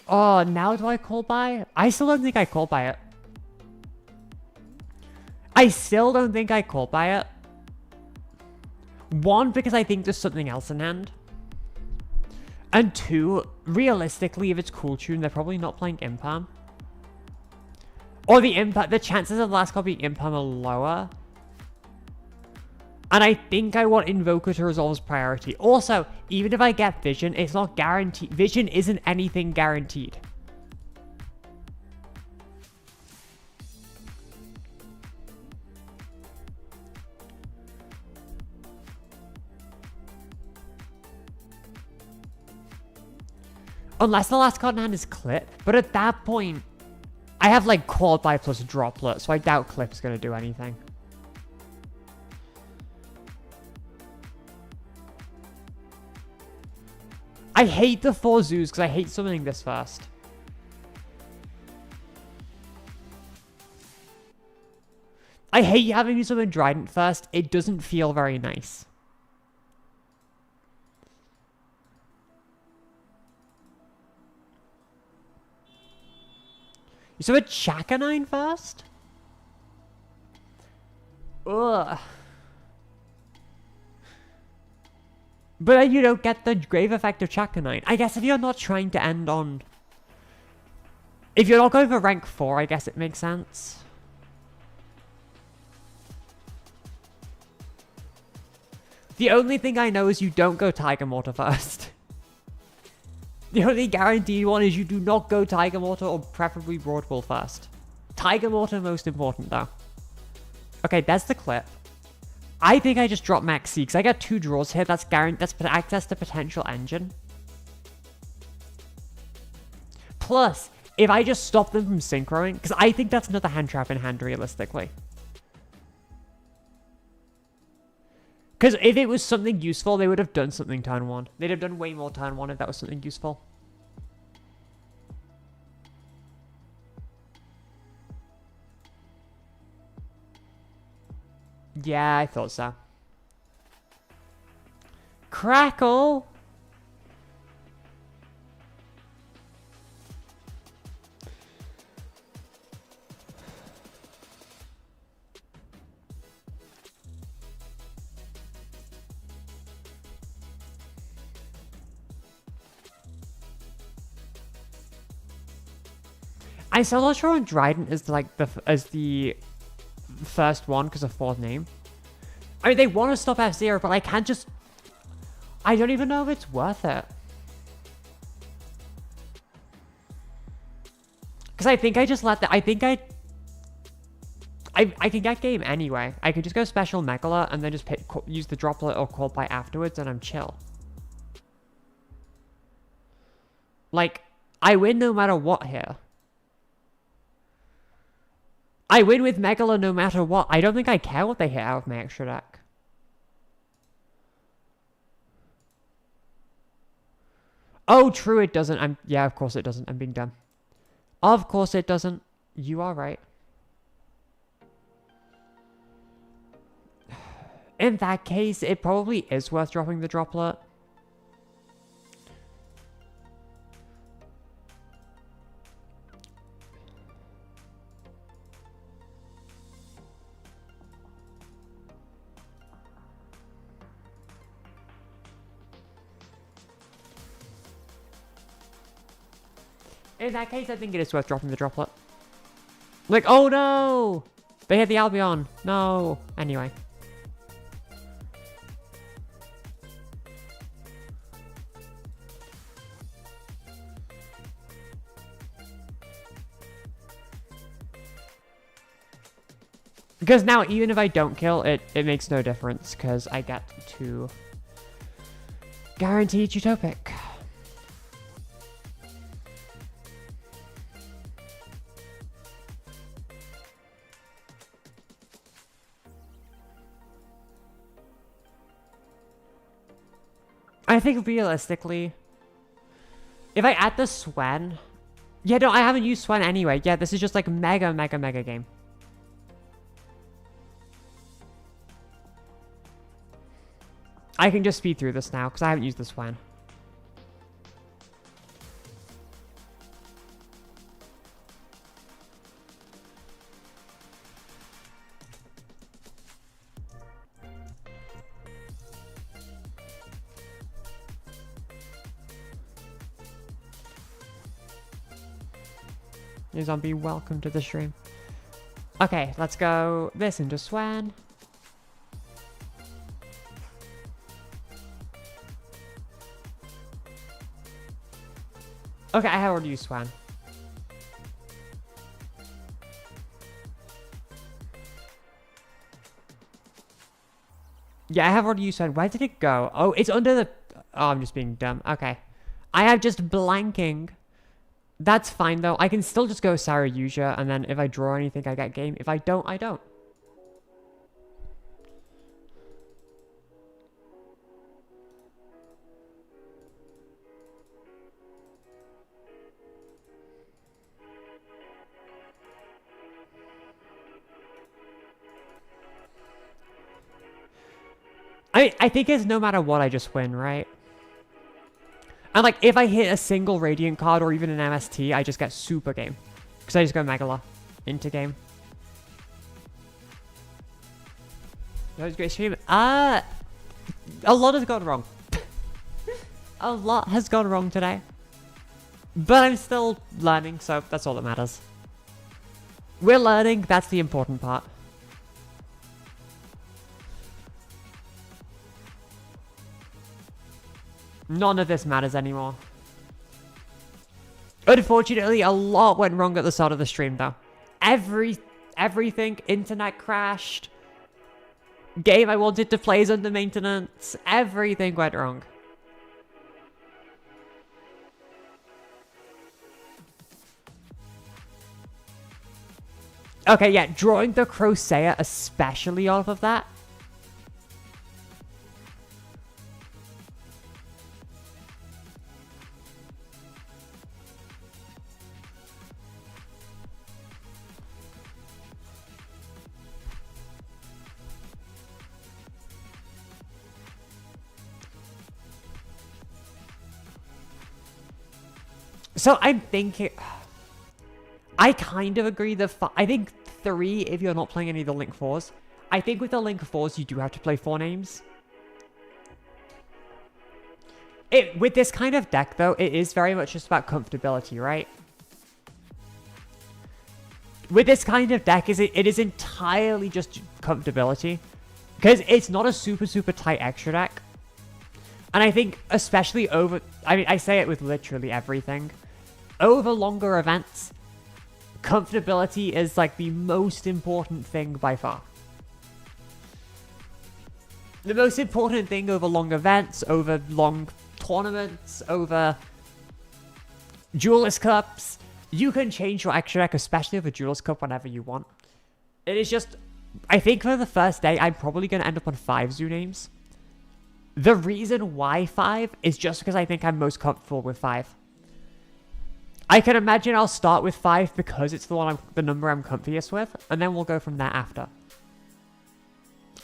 Oh, now do I call buy? I still don't think I call buy it. I still don't think I call buy it. One, because I think there's something else in hand. And two, realistically, if it's Cool Tune, they're probably not playing Impalm. Or the chances of the last card being Impalm are lower. And I think I want Invoker to resolve as priority. Also, even if I get Vision, it's not guaranteed. Vision isn't anything guaranteed. Unless the last card in hand is Clip. But at that point, I have like Quad Buy plus Droplet, so I doubt Clip's going to do anything. I hate the 4 zoos because I hate summoning this first. I hate having to summon Trident first. It doesn't feel very nice. You summon Chakanine first? Ugh. But then you don't get the grave effect of Chakanine. I guess if you're not trying to end on... If you're not going for rank 4, I guess it makes sense. The only thing I know is you don't go Tiger Mortar first. The only guaranteed one is you do not go Tiger Mortar or preferably Broadwall first. Tiger Mortar most important though. Okay, there's the clip. I think I just dropped Max C because I got 2 draws here. That's access to potential engine. Plus, if I just stop them from synchroing, because I think that's another hand trap in hand realistically. Because if it was something useful, they would have done something turn 1. They'd have done way more turn 1 if that was something useful. Yeah, I thought so. Crackle! I still not sure on Trident is like the first one because of 4th name. I mean, they want to stop F-Zero, but I can't just... I don't even know if it's worth it. Because I think I just let the... I think I can get game anyway. I can just go special Megala and then just use the Droplet or Call By afterwards and I'm chill. Like, I win no matter what here. I win with Megala no matter what. I don't think I care what they hit out of my extra deck. Oh, true, it doesn't. Yeah, of course it doesn't. I'm being dumb. Of course it doesn't. You are right. In that case, it probably is worth dropping the Droplet. In that case, I think it is worth dropping the droplet. Like, oh no! They hit the Albion. No. Anyway. Because now, even if I don't kill, it makes no difference, because I get to guaranteed utopic. I think realistically, if I add the Swen... Yeah, no, I haven't used Swen anyway. Yeah, this is just like mega game. I can just speed through this now, because I haven't used the Swen. Hey zombie, welcome to the stream. Okay, let's go this into Swen. Okay, I have already used Swan. Yeah, I have already used Swan. Where did it go? Oh, it's under the... Oh, I'm just being dumb. Okay. I have just blanking. That's fine, though. I can still just go Saryuja, and then if I draw anything, I get game. If I don't, I don't. I think it's no matter what, I just win, right? And like, if I hit a single Radiant card or even an MST, I just get super game. Because I just go Megala into game. That was a great stream. A lot has gone wrong. A lot has gone wrong today. But I'm still learning, so that's all that matters. We're learning, that's the important part. None of this matters anymore. Unfortunately, a lot went wrong at the start of the stream, though. Everything, internet crashed. Game I wanted to play is under maintenance. Everything went wrong. Okay, yeah, drawing the Crocea especially off of that. So I'm thinking... I kind of agree that... I think 3 if you're not playing any of the Link 4s. I think with the Link 4s, you do have to play 4 names. With this kind of deck, though, it is very much just about comfortability, right? With this kind of deck, it is entirely just comfortability. Because it's not a super tight extra deck. And I think, especially over... I mean, I say it with literally everything. Over longer events, comfortability is like the most important thing by far. The most important thing over long events, over long tournaments, over Duelist Cups. You can change your extra deck, especially over Duelist Cup, whenever you want. It is just... I think for the first day, I'm probably going to end up on 5 Zoo names. The reason why 5 is just because I think I'm most comfortable with 5. I can imagine I'll start with 5 because it's the number I'm comfiest with, and then we'll go from there after.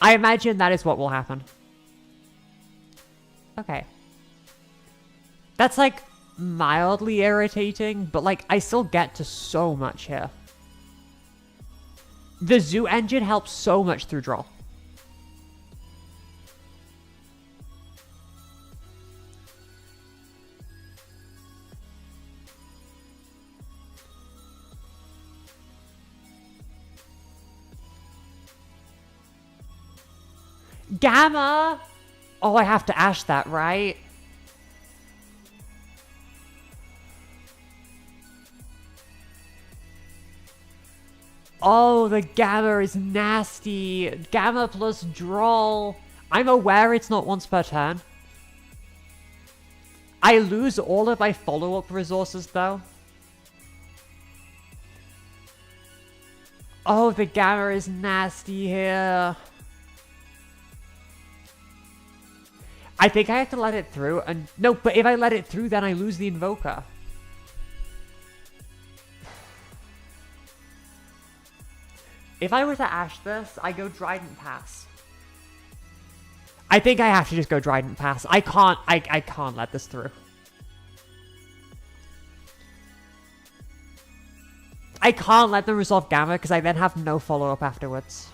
I imagine that is what will happen. Okay. That's like mildly irritating, but like I still get to so much here. The Zoo engine helps so much through draw. Gamma! Oh, I have to ash that, right? Oh, the Gamma is nasty. Gamma plus Droll. I'm aware it's not once per turn. I lose all of my follow-up resources, though. Oh, the Gamma is nasty here. I think I have to let it through, and... No, but if I let it through, then I lose the Invoker. If I were to ash this, I go Trident Pass. I think I have to just go Trident Pass. I can't let this through. I can't let them resolve Gamma because I then have no follow-up afterwards.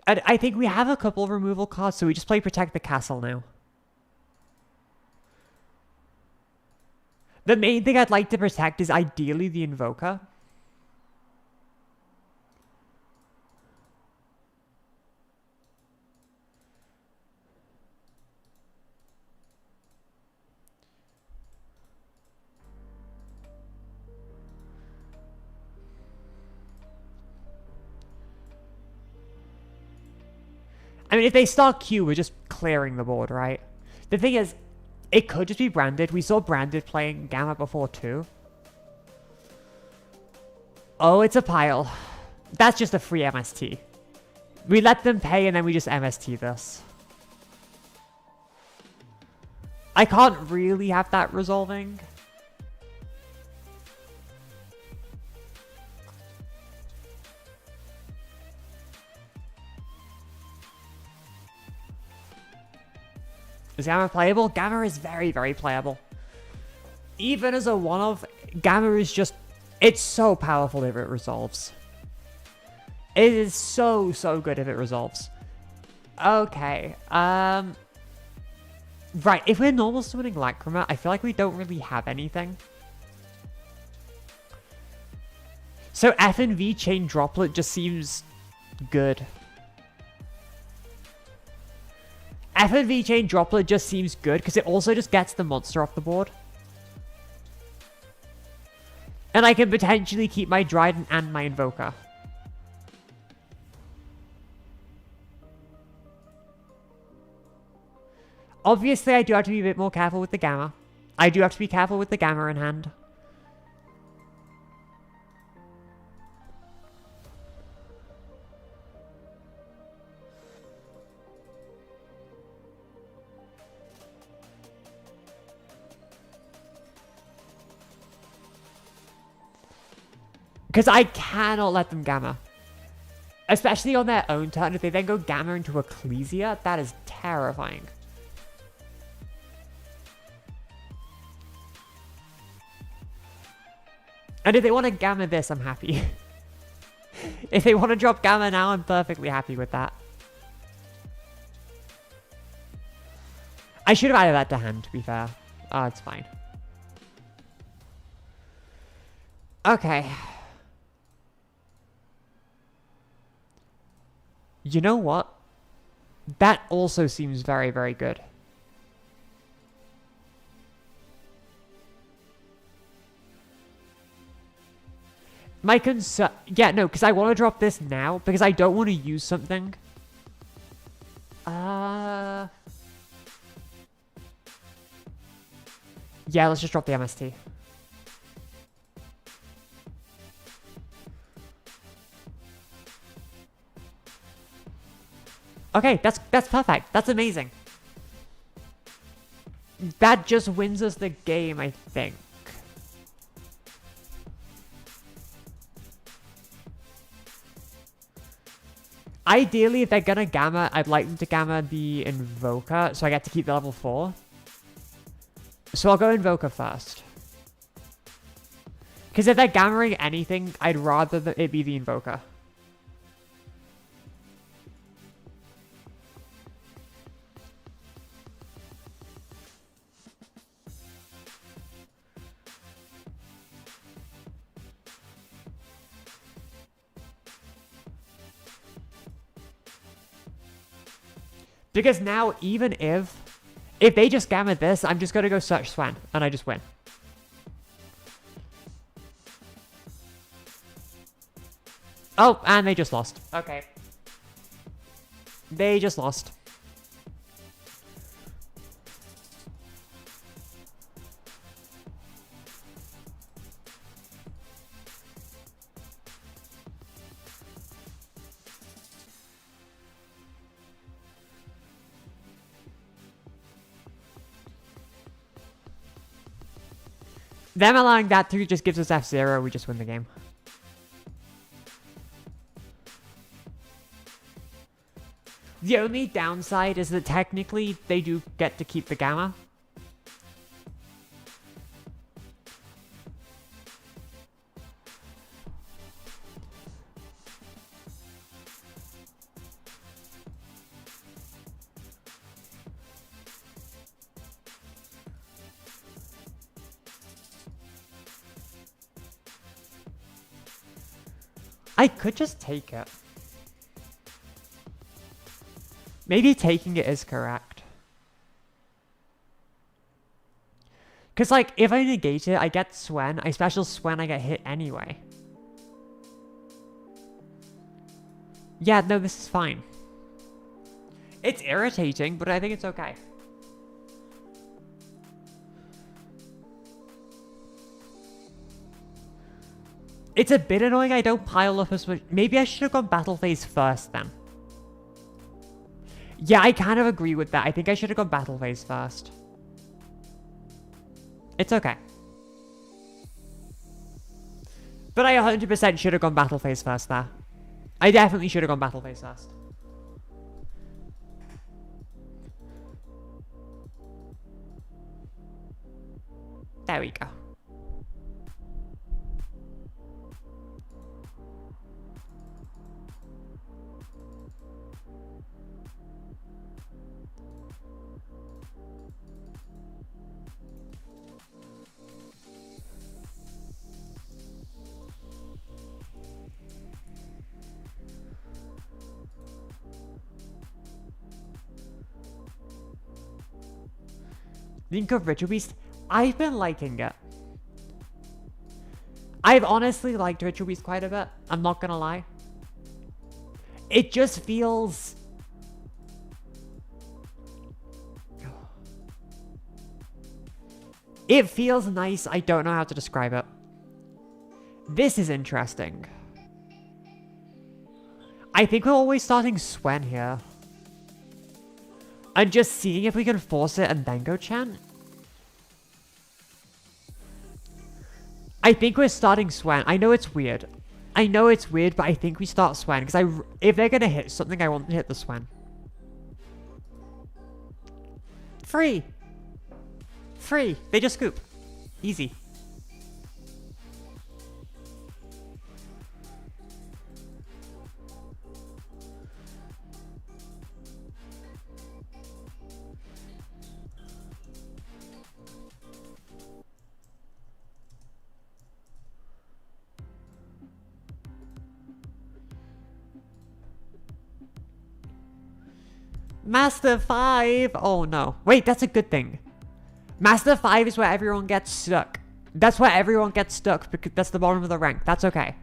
And I think we have a couple of removal cards, so we just play Protect the Castle now. The main thing I'd like to protect is ideally the Invoker. I mean, if they start Q, we're just clearing the board, right? The thing is, it could just be Branded. We saw Branded playing Gamma before, too. Oh, it's a pile. That's just a free MST. We let them pay, and then we just MST this. I can't really have that resolving. Is Gamma playable? Gamma is very, very playable. Even as a one-off, Gamma is just... It's so powerful if it resolves. It is so, so good if it resolves. Okay. Right, if we're normal summoning Lacrima, I feel like we don't really have anything. So F and V Chain Droplet just seems good. FNV Chain Droplet just seems good because it also just gets the monster off the board. And I can potentially keep my Trident and my Invoker. Obviously, I do have to be a bit more careful with the Gamma. I do have to be careful with the Gamma in hand. Because I cannot let them Gamma. Especially on their own turn. If they then go Gamma into Ecclesia, that is terrifying. And if they want to Gamma this, I'm happy. If they want to drop Gamma now, I'm perfectly happy with that. I should have added that to hand, to be fair. Oh, it's fine. Okay. You know what? That also seems very, very good. My concern... Yeah, no, because I want to drop this now, because I don't want to use something. Yeah, let's just drop the MST. Okay, that's perfect. That's amazing. That just wins us the game, I think. Ideally, if they're gonna Gamma, I'd like them to Gamma the Invoker, so I get to keep the level 4. So I'll go Invoker first. Because if they're gammaing anything, I'd rather that it be the Invoker. Because now, even if they just gamma this, I'm just going to go search Swen, and I just win. Oh, and they just lost. Okay. They just lost. Them allowing that through just gives us F0, we just win the game. The only downside is that technically they do get to keep the gamma. I could just take it. Maybe taking it is correct. Because, like, if I negate it, I get Swen. I special Swen, I get hit anyway. Yeah, no, this is fine. It's irritating, but I think it's okay. It's a bit annoying I don't pile up as much. Maybe I should have gone battle phase first then. Yeah, I kind of agree with that. I think I should have gone battle phase first. It's okay. But I 100% should have gone battle phase first there. I definitely should have gone battle phase first. There we go. Link of Ritual Beast, I've been liking it. I've honestly liked Ritual Beast quite a bit. I'm not gonna lie. It just feels... It feels nice. I don't know how to describe it. This is interesting. I think we're always starting Swen here. And just seeing if we can force it and then go Chen. I think we're starting Swen. I know it's weird. I know it's weird, but I think we start Swen. Because if they're going to hit something, I want to hit the Swen. Free. Free. They just scoop. Easy. Master 5! Oh no. Wait, that's a good thing. Master 5 is where everyone gets stuck. That's where everyone gets stuck because that's the bottom of the rank. That's okay.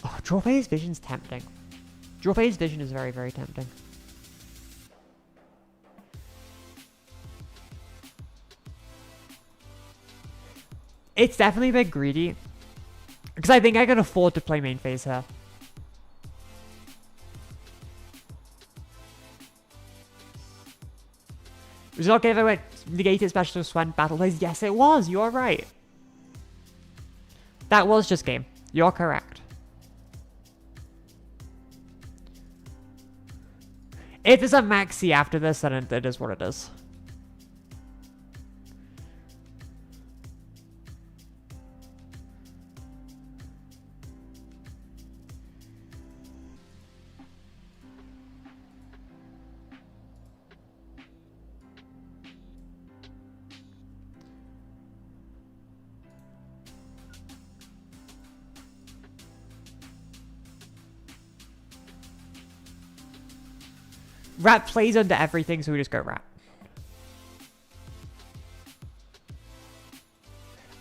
Oh, Draw Phase Vision's tempting. Draw Phase Vision is very, very tempting. It's definitely a bit greedy. Because I think I can afford to play main phase here. Was it not given away negated specialist when battle plays? Yes, it was. You're right. That was just game. You're correct. If there's a maxi after this, then it is what it is. Rat plays under everything, so we just go rat.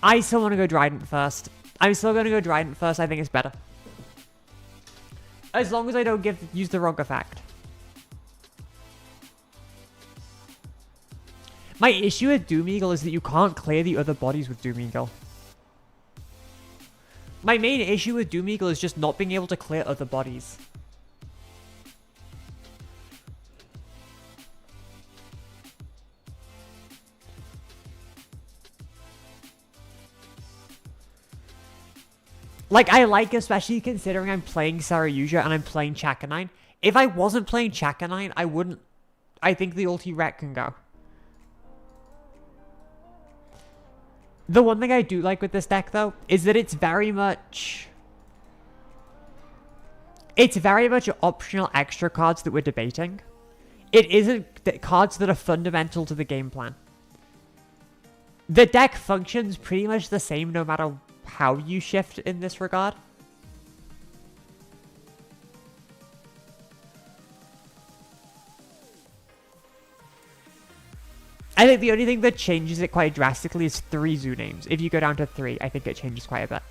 I still want to go Trident first. I'm still going to go Trident first. I think it's better. As long as I don't use the wrong effect. My issue with Doom Eagle is that you can't clear the other bodies with Doom Eagle. My main issue with Doom Eagle is just not being able to clear other bodies. Like, I like, especially considering I'm playing Saryuja and I'm playing Chakanine. If I wasn't playing Chakanine, I wouldn't... I think the ulti Ret can go. The one thing I do like with this deck, though, is that it's very much... It's very much optional extra cards that we're debating. It isn't cards that are fundamental to the game plan. The deck functions pretty much the same no matter how you shift in this regard. I think the only thing that changes it quite drastically is 3 zoo names. If you go down to 3, I think it changes quite a bit.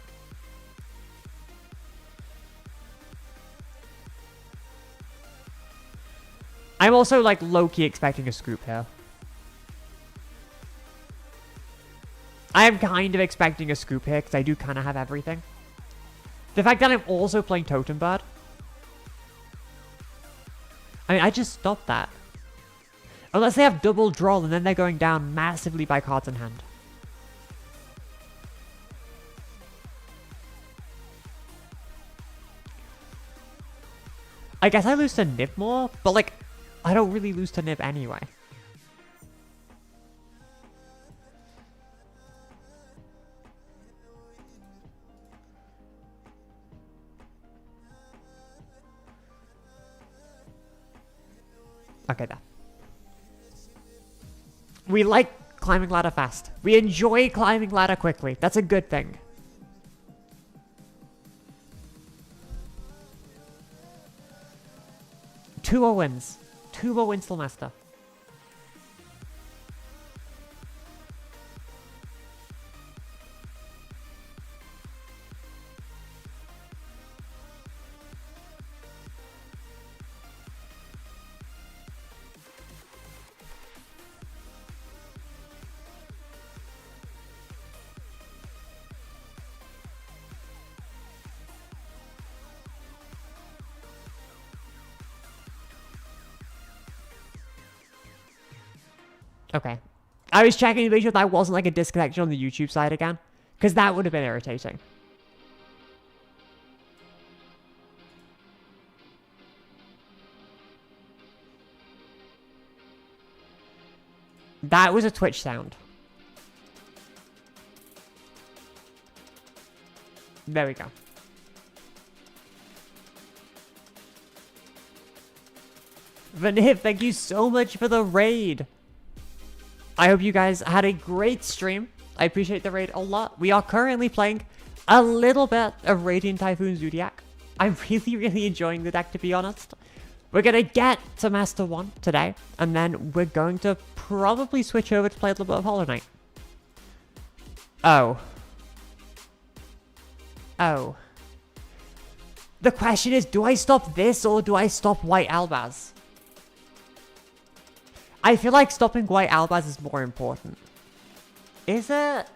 I'm also, like, low-key expecting a scoop here. I am kind of expecting a scoop here, because I do kind of have everything. The fact that I'm also playing Totem Bird. I mean, I just stopped that. Unless they have double draw, and then they're going down massively by cards in hand. I guess I lose to Nib more, but, like, I don't really lose to Nib anyway. Okay, there. We like climbing ladder fast. We enjoy climbing ladder quickly. That's a good thing. Two more wins. 2 more wins till master. Okay. I was checking to make sure that wasn't like a disconnection on the YouTube side again. Because that would have been irritating. That was a Twitch sound. There we go. Vanip, thank you so much for the raid. I hope you guys had a great stream. I appreciate the raid a lot. We are currently playing a little bit of Radiant Typhoon ZOODIAC. I'm really enjoying the deck, to be honest. We're going to get to Master 1 today, and then we're going to probably switch over to play a little bit of Hollow Knight. Oh. Oh. The question is, do I stop this or do I stop White Albaz? I feel like stopping White Albaz is more important. Is it?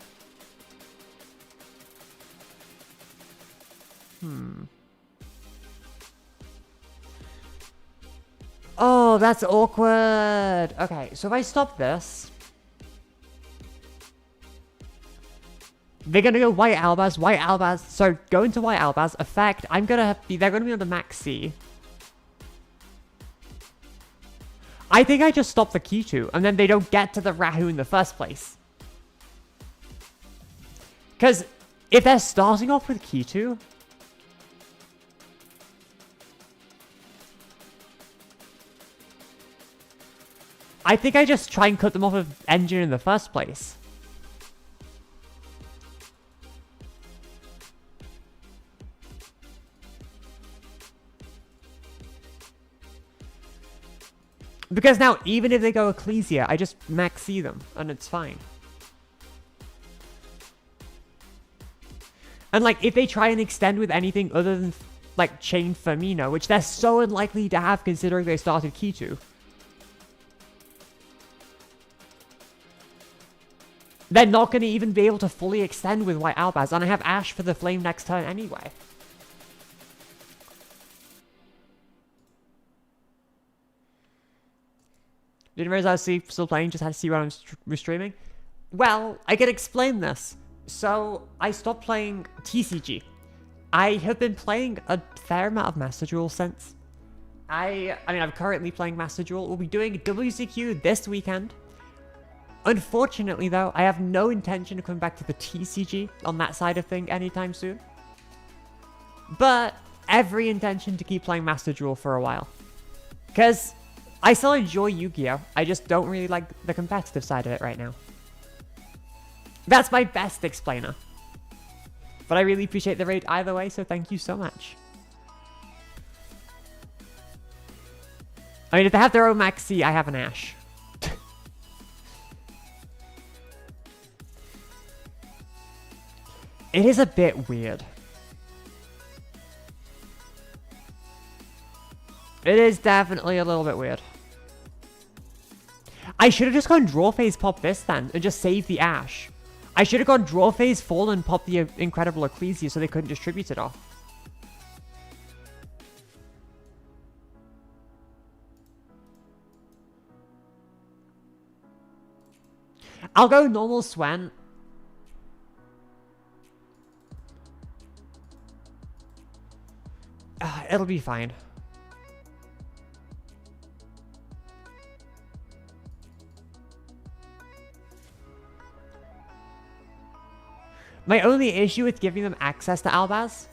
Oh, that's awkward. Okay, so if I stop this... They're gonna go White Albaz, so go into White Albaz, effect, they're gonna be on the max C. I think I just stop the Q2, and then they don't get to the Rahu in the first place. Because if they're starting off with Q2... I think I just try and cut them off of engine in the first place. Because now, even if they go Ecclesia, I just max C them, and it's fine. And like, if they try and extend with anything other than, like, Chain Firmino, which they're so unlikely to have considering they started Q2, they're not going to even be able to fully extend with White Albaz, and I have Ash for the Flame next turn anyway. Didn't realize I was still playing, just had to see what I'm streaming. Well, I can explain this. So, I stopped playing TCG. I have been playing a fair amount of Master Duel since. I mean, I'm currently playing Master Duel. We'll be doing WCQ this weekend. Unfortunately, though, I have no intention of coming back to the TCG on that side of thing anytime soon. But, every intention to keep playing Master Duel for a while. Because... I still enjoy Yu-Gi-Oh! I just don't really like the competitive side of it right now. That's my best explainer. But I really appreciate the raid either way, so thank you so much. I mean, if they have their own Max C, I have an Ash. It is a bit weird. It is definitely a little bit weird. I should have just gone draw phase, pop this then, and just save the Ash. I should have gone draw phase, fall, and pop the Incredible Ecclesia so they couldn't distribute it off. I'll go normal Swen. It'll be fine. My only issue with giving them access to Albaz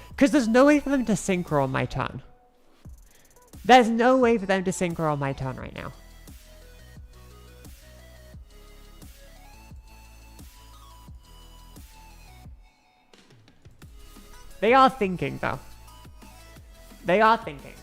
because there's no way for them to synchro on my turn. There's no way for them to synchro on my turn right now. They are thinking, though. They are thinking.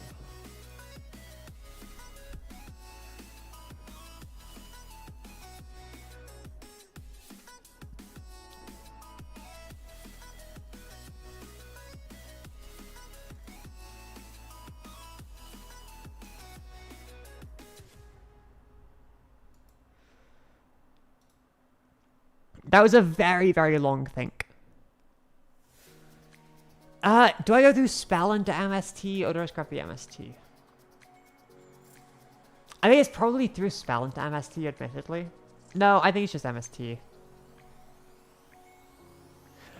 That was a very, very long think. Do I go through Spell into MST, or do I scrap the MST? I think it's probably through Spell into MST, admittedly. No, I think it's just MST.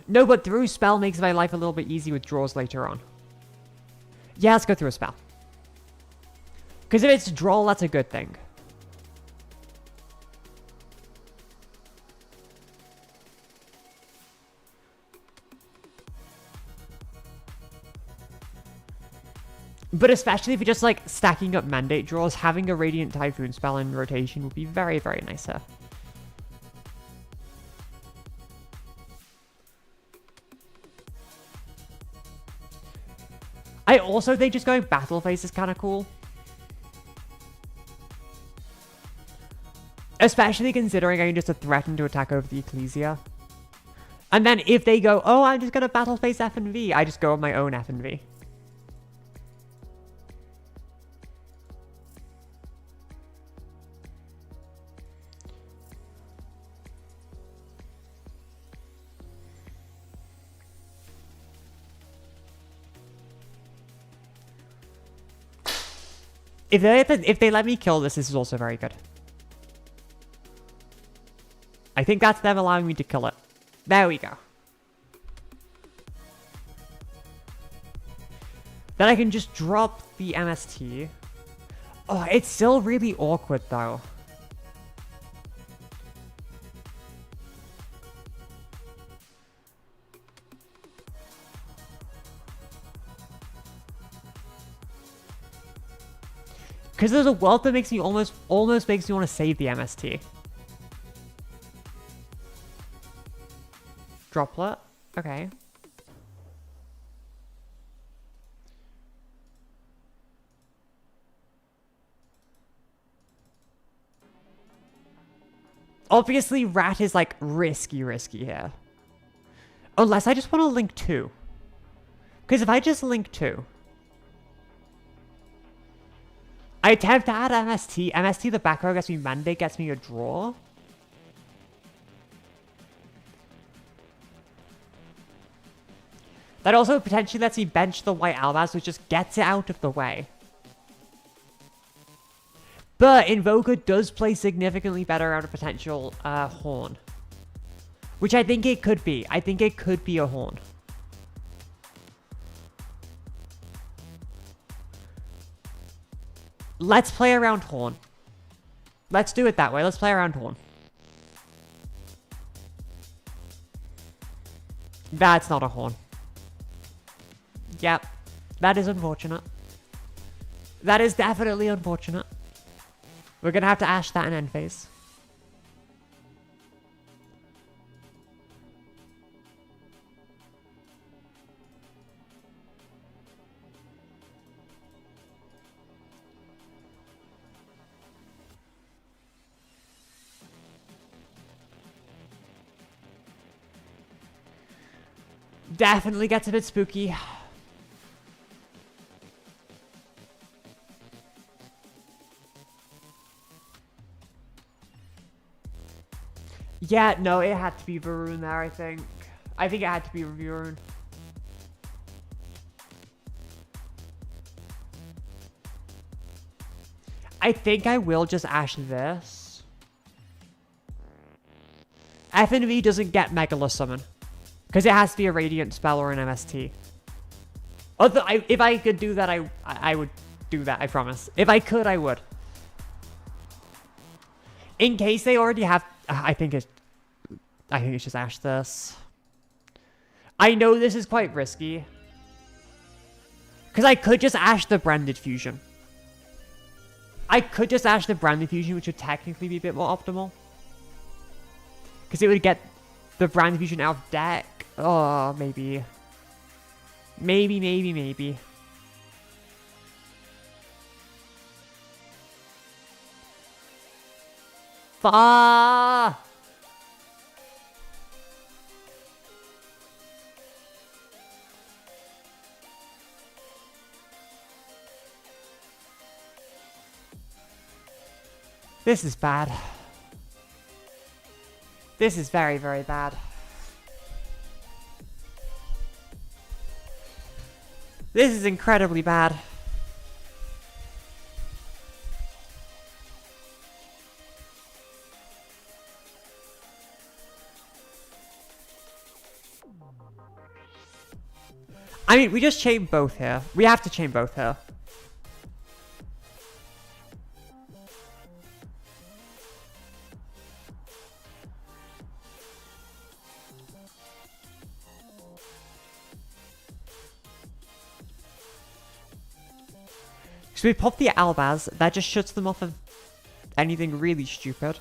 No, but through Spell makes my life a little bit easy with draws later on. Yeah, let's go through a Spell. Because if it's draw, that's a good thing. But especially if you're just like stacking up mandate draws, having a Radiant Typhoon spell in rotation would be very, very nice here. I also think just going Battle Phase is kind of cool. Especially considering I can just threaten to attack over the Ecclesia. And then if they go, oh, I'm just going to Battle Phase F and V, I just go on my own F and V. If they let me kill this, this is also very good. I think that's them allowing me to kill it. There we go. Then I can just drop the MST. Oh, it's still really awkward though. Because there's a world that makes me almost makes me want to save the MST. Droplet? Okay. Obviously, rat is like risky here. Unless I just want to link 2. Because if I just link 2, I attempt to add MST. MST, the back row gets me mandate, gets me a draw. That also potentially lets me bench the white Albaz, which just gets it out of the way. But Invoker does play significantly better out of potential Horn. Which I think it could be. I think it could be a Horn. Let's play around Horn. Let's do it that way. Let's play around Horn. That's not a Horn. Yep. That is unfortunate. That is definitely unfortunate. We're gonna have to Ash that in end phase. Definitely gets a bit spooky. Yeah, no, it had to be Varun there, I think. I think it had to be Varun. I think I will just Ash this. FNV doesn't get Megala Summon. Because it has to be a Radiant spell or an MST. Although, if I could do that, I would do that, I promise. If I could, I would. In case they already have... I think it's just Ash this. I know this is quite risky. Because I could just Ash the Branded Fusion. I could just Ash the Branded Fusion, which would technically be a bit more optimal. Because it would get the Branded Fusion out of deck. Oh, maybe. Maybe. Fuck! This is bad. This is very, very bad. This is incredibly bad. I mean, we just chain both here. We have to chain both here. So we pop the Albaz, that just shuts them off of anything really stupid.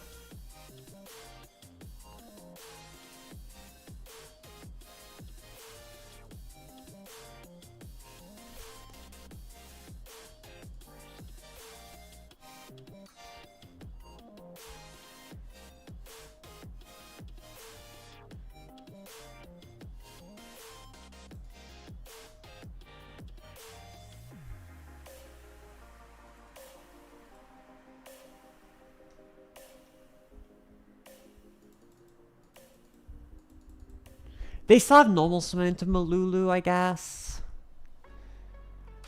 They still have normal summon into Malulu, I guess.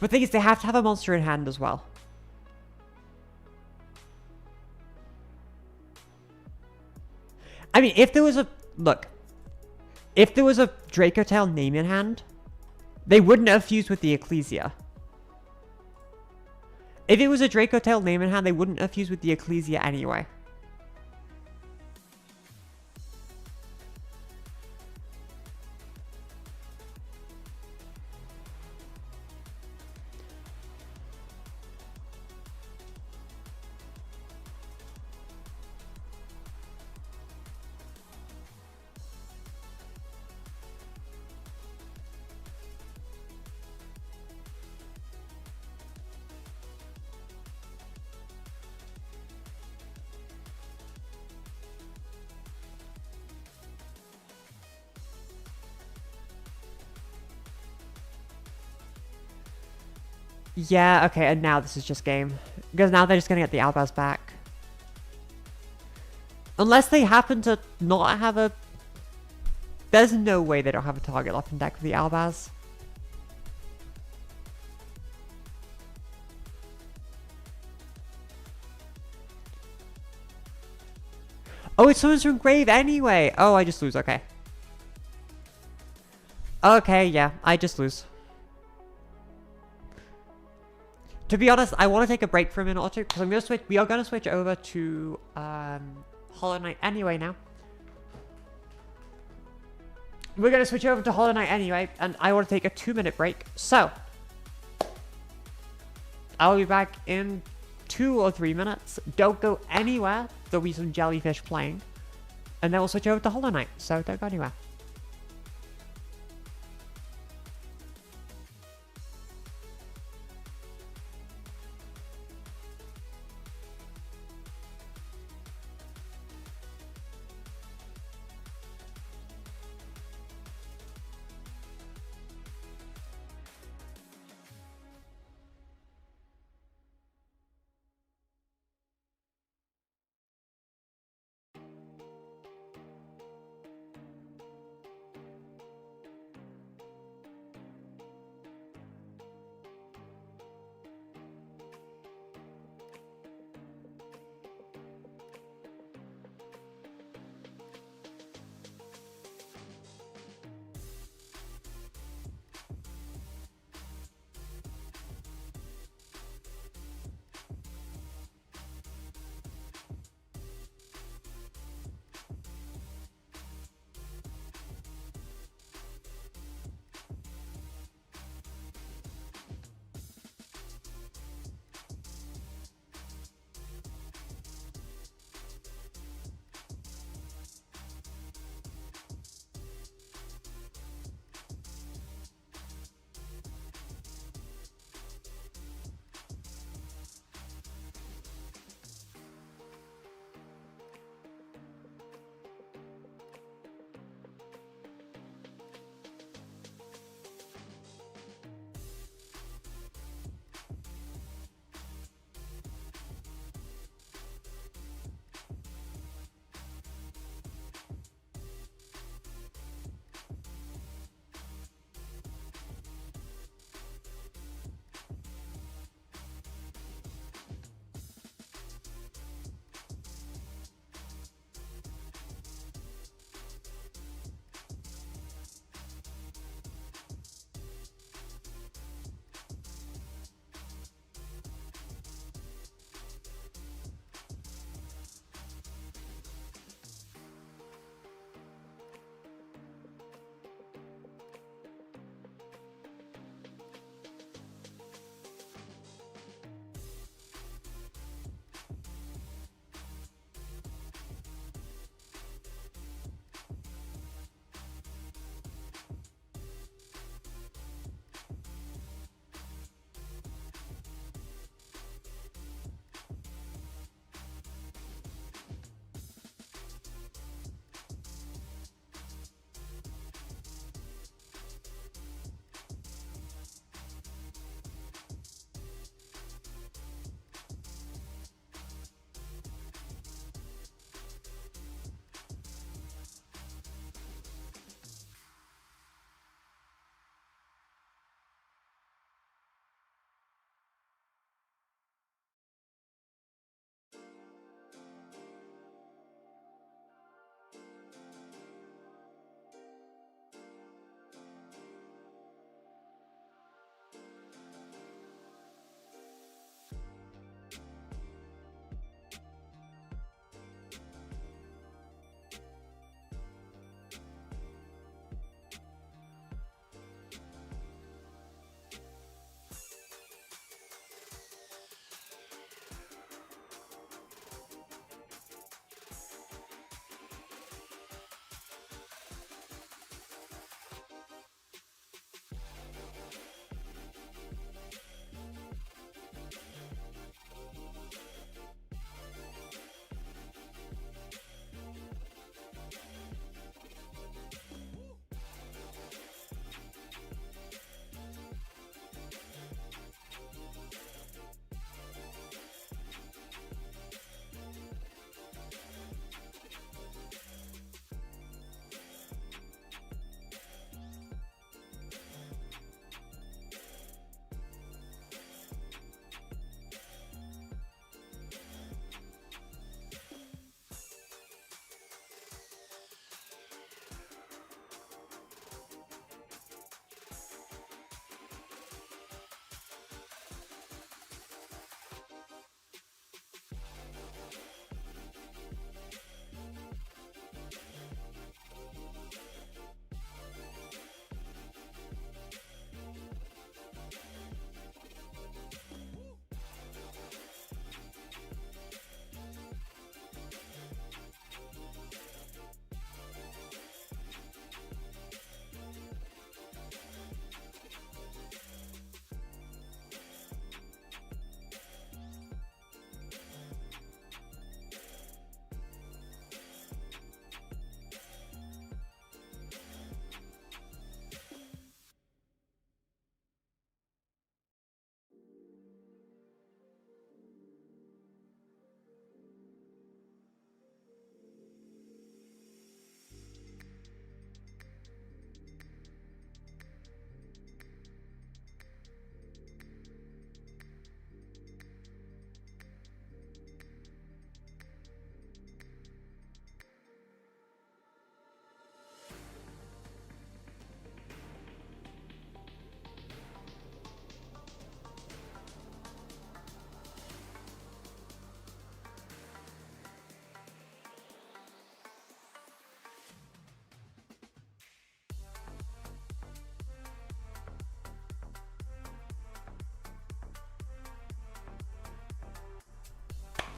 But the thing is, they have to have a monster in hand as well. I mean, if there was a... Look. If there was a Dracotail name in hand, they wouldn't have fused with the Ecclesia. If it was a Dracotail name in hand, they wouldn't have fused with the Ecclesia anyway. Yeah, okay, and now this is just game. Because now they're just gonna get the Albaz back. Unless they happen to not have a... There's no way they don't have a target left in deck for the Albaz. Oh, it's someone's from grave anyway! Oh, I just lose, okay. Okay, yeah, I just lose. To be honest, I want to take a break for a minute or two, because I'm gonna switch. We are gonna switch over to Hollow Knight anyway now. We're gonna switch over to Hollow Knight anyway, and I want to take a 2-minute break. So I'll be back in 2 or 3 minutes. Don't go anywhere. There'll be some jellyfish playing, and then we'll switch over to Hollow Knight. So don't go anywhere.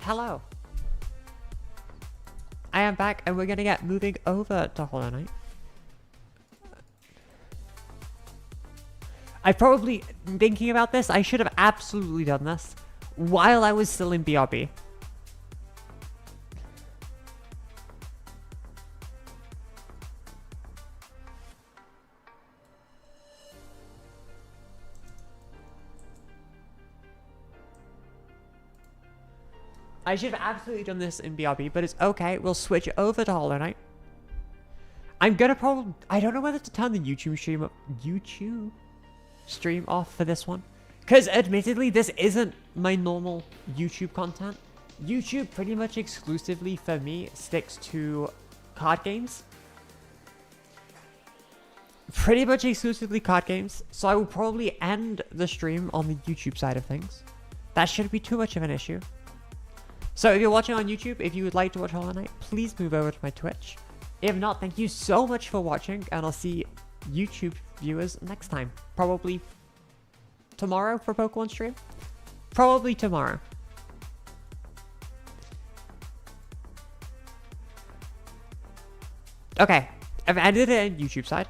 Hello. I am back, and we're gonna get moving over to Hollow Knight. I probably, thinking about this, I should have absolutely done this while I was still in BRB. I should have absolutely done this in BRB, but it's okay. We'll switch over to Hollow Knight. I'm gonna probably... I don't know whether to turn the YouTube stream off for this one. Because admittedly, this isn't my normal YouTube content. YouTube pretty much exclusively for me sticks to card games. Pretty much exclusively card games. So I will probably end the stream on the YouTube side of things. That shouldn't be too much of an issue. So if you're watching on YouTube, if you would like to watch Hollow Knight, please move over to my Twitch. If not, thank you so much for watching, and I'll see YouTube viewers next time. Probably tomorrow for Pokemon stream? Probably tomorrow. Okay, I've ended it on YouTube side.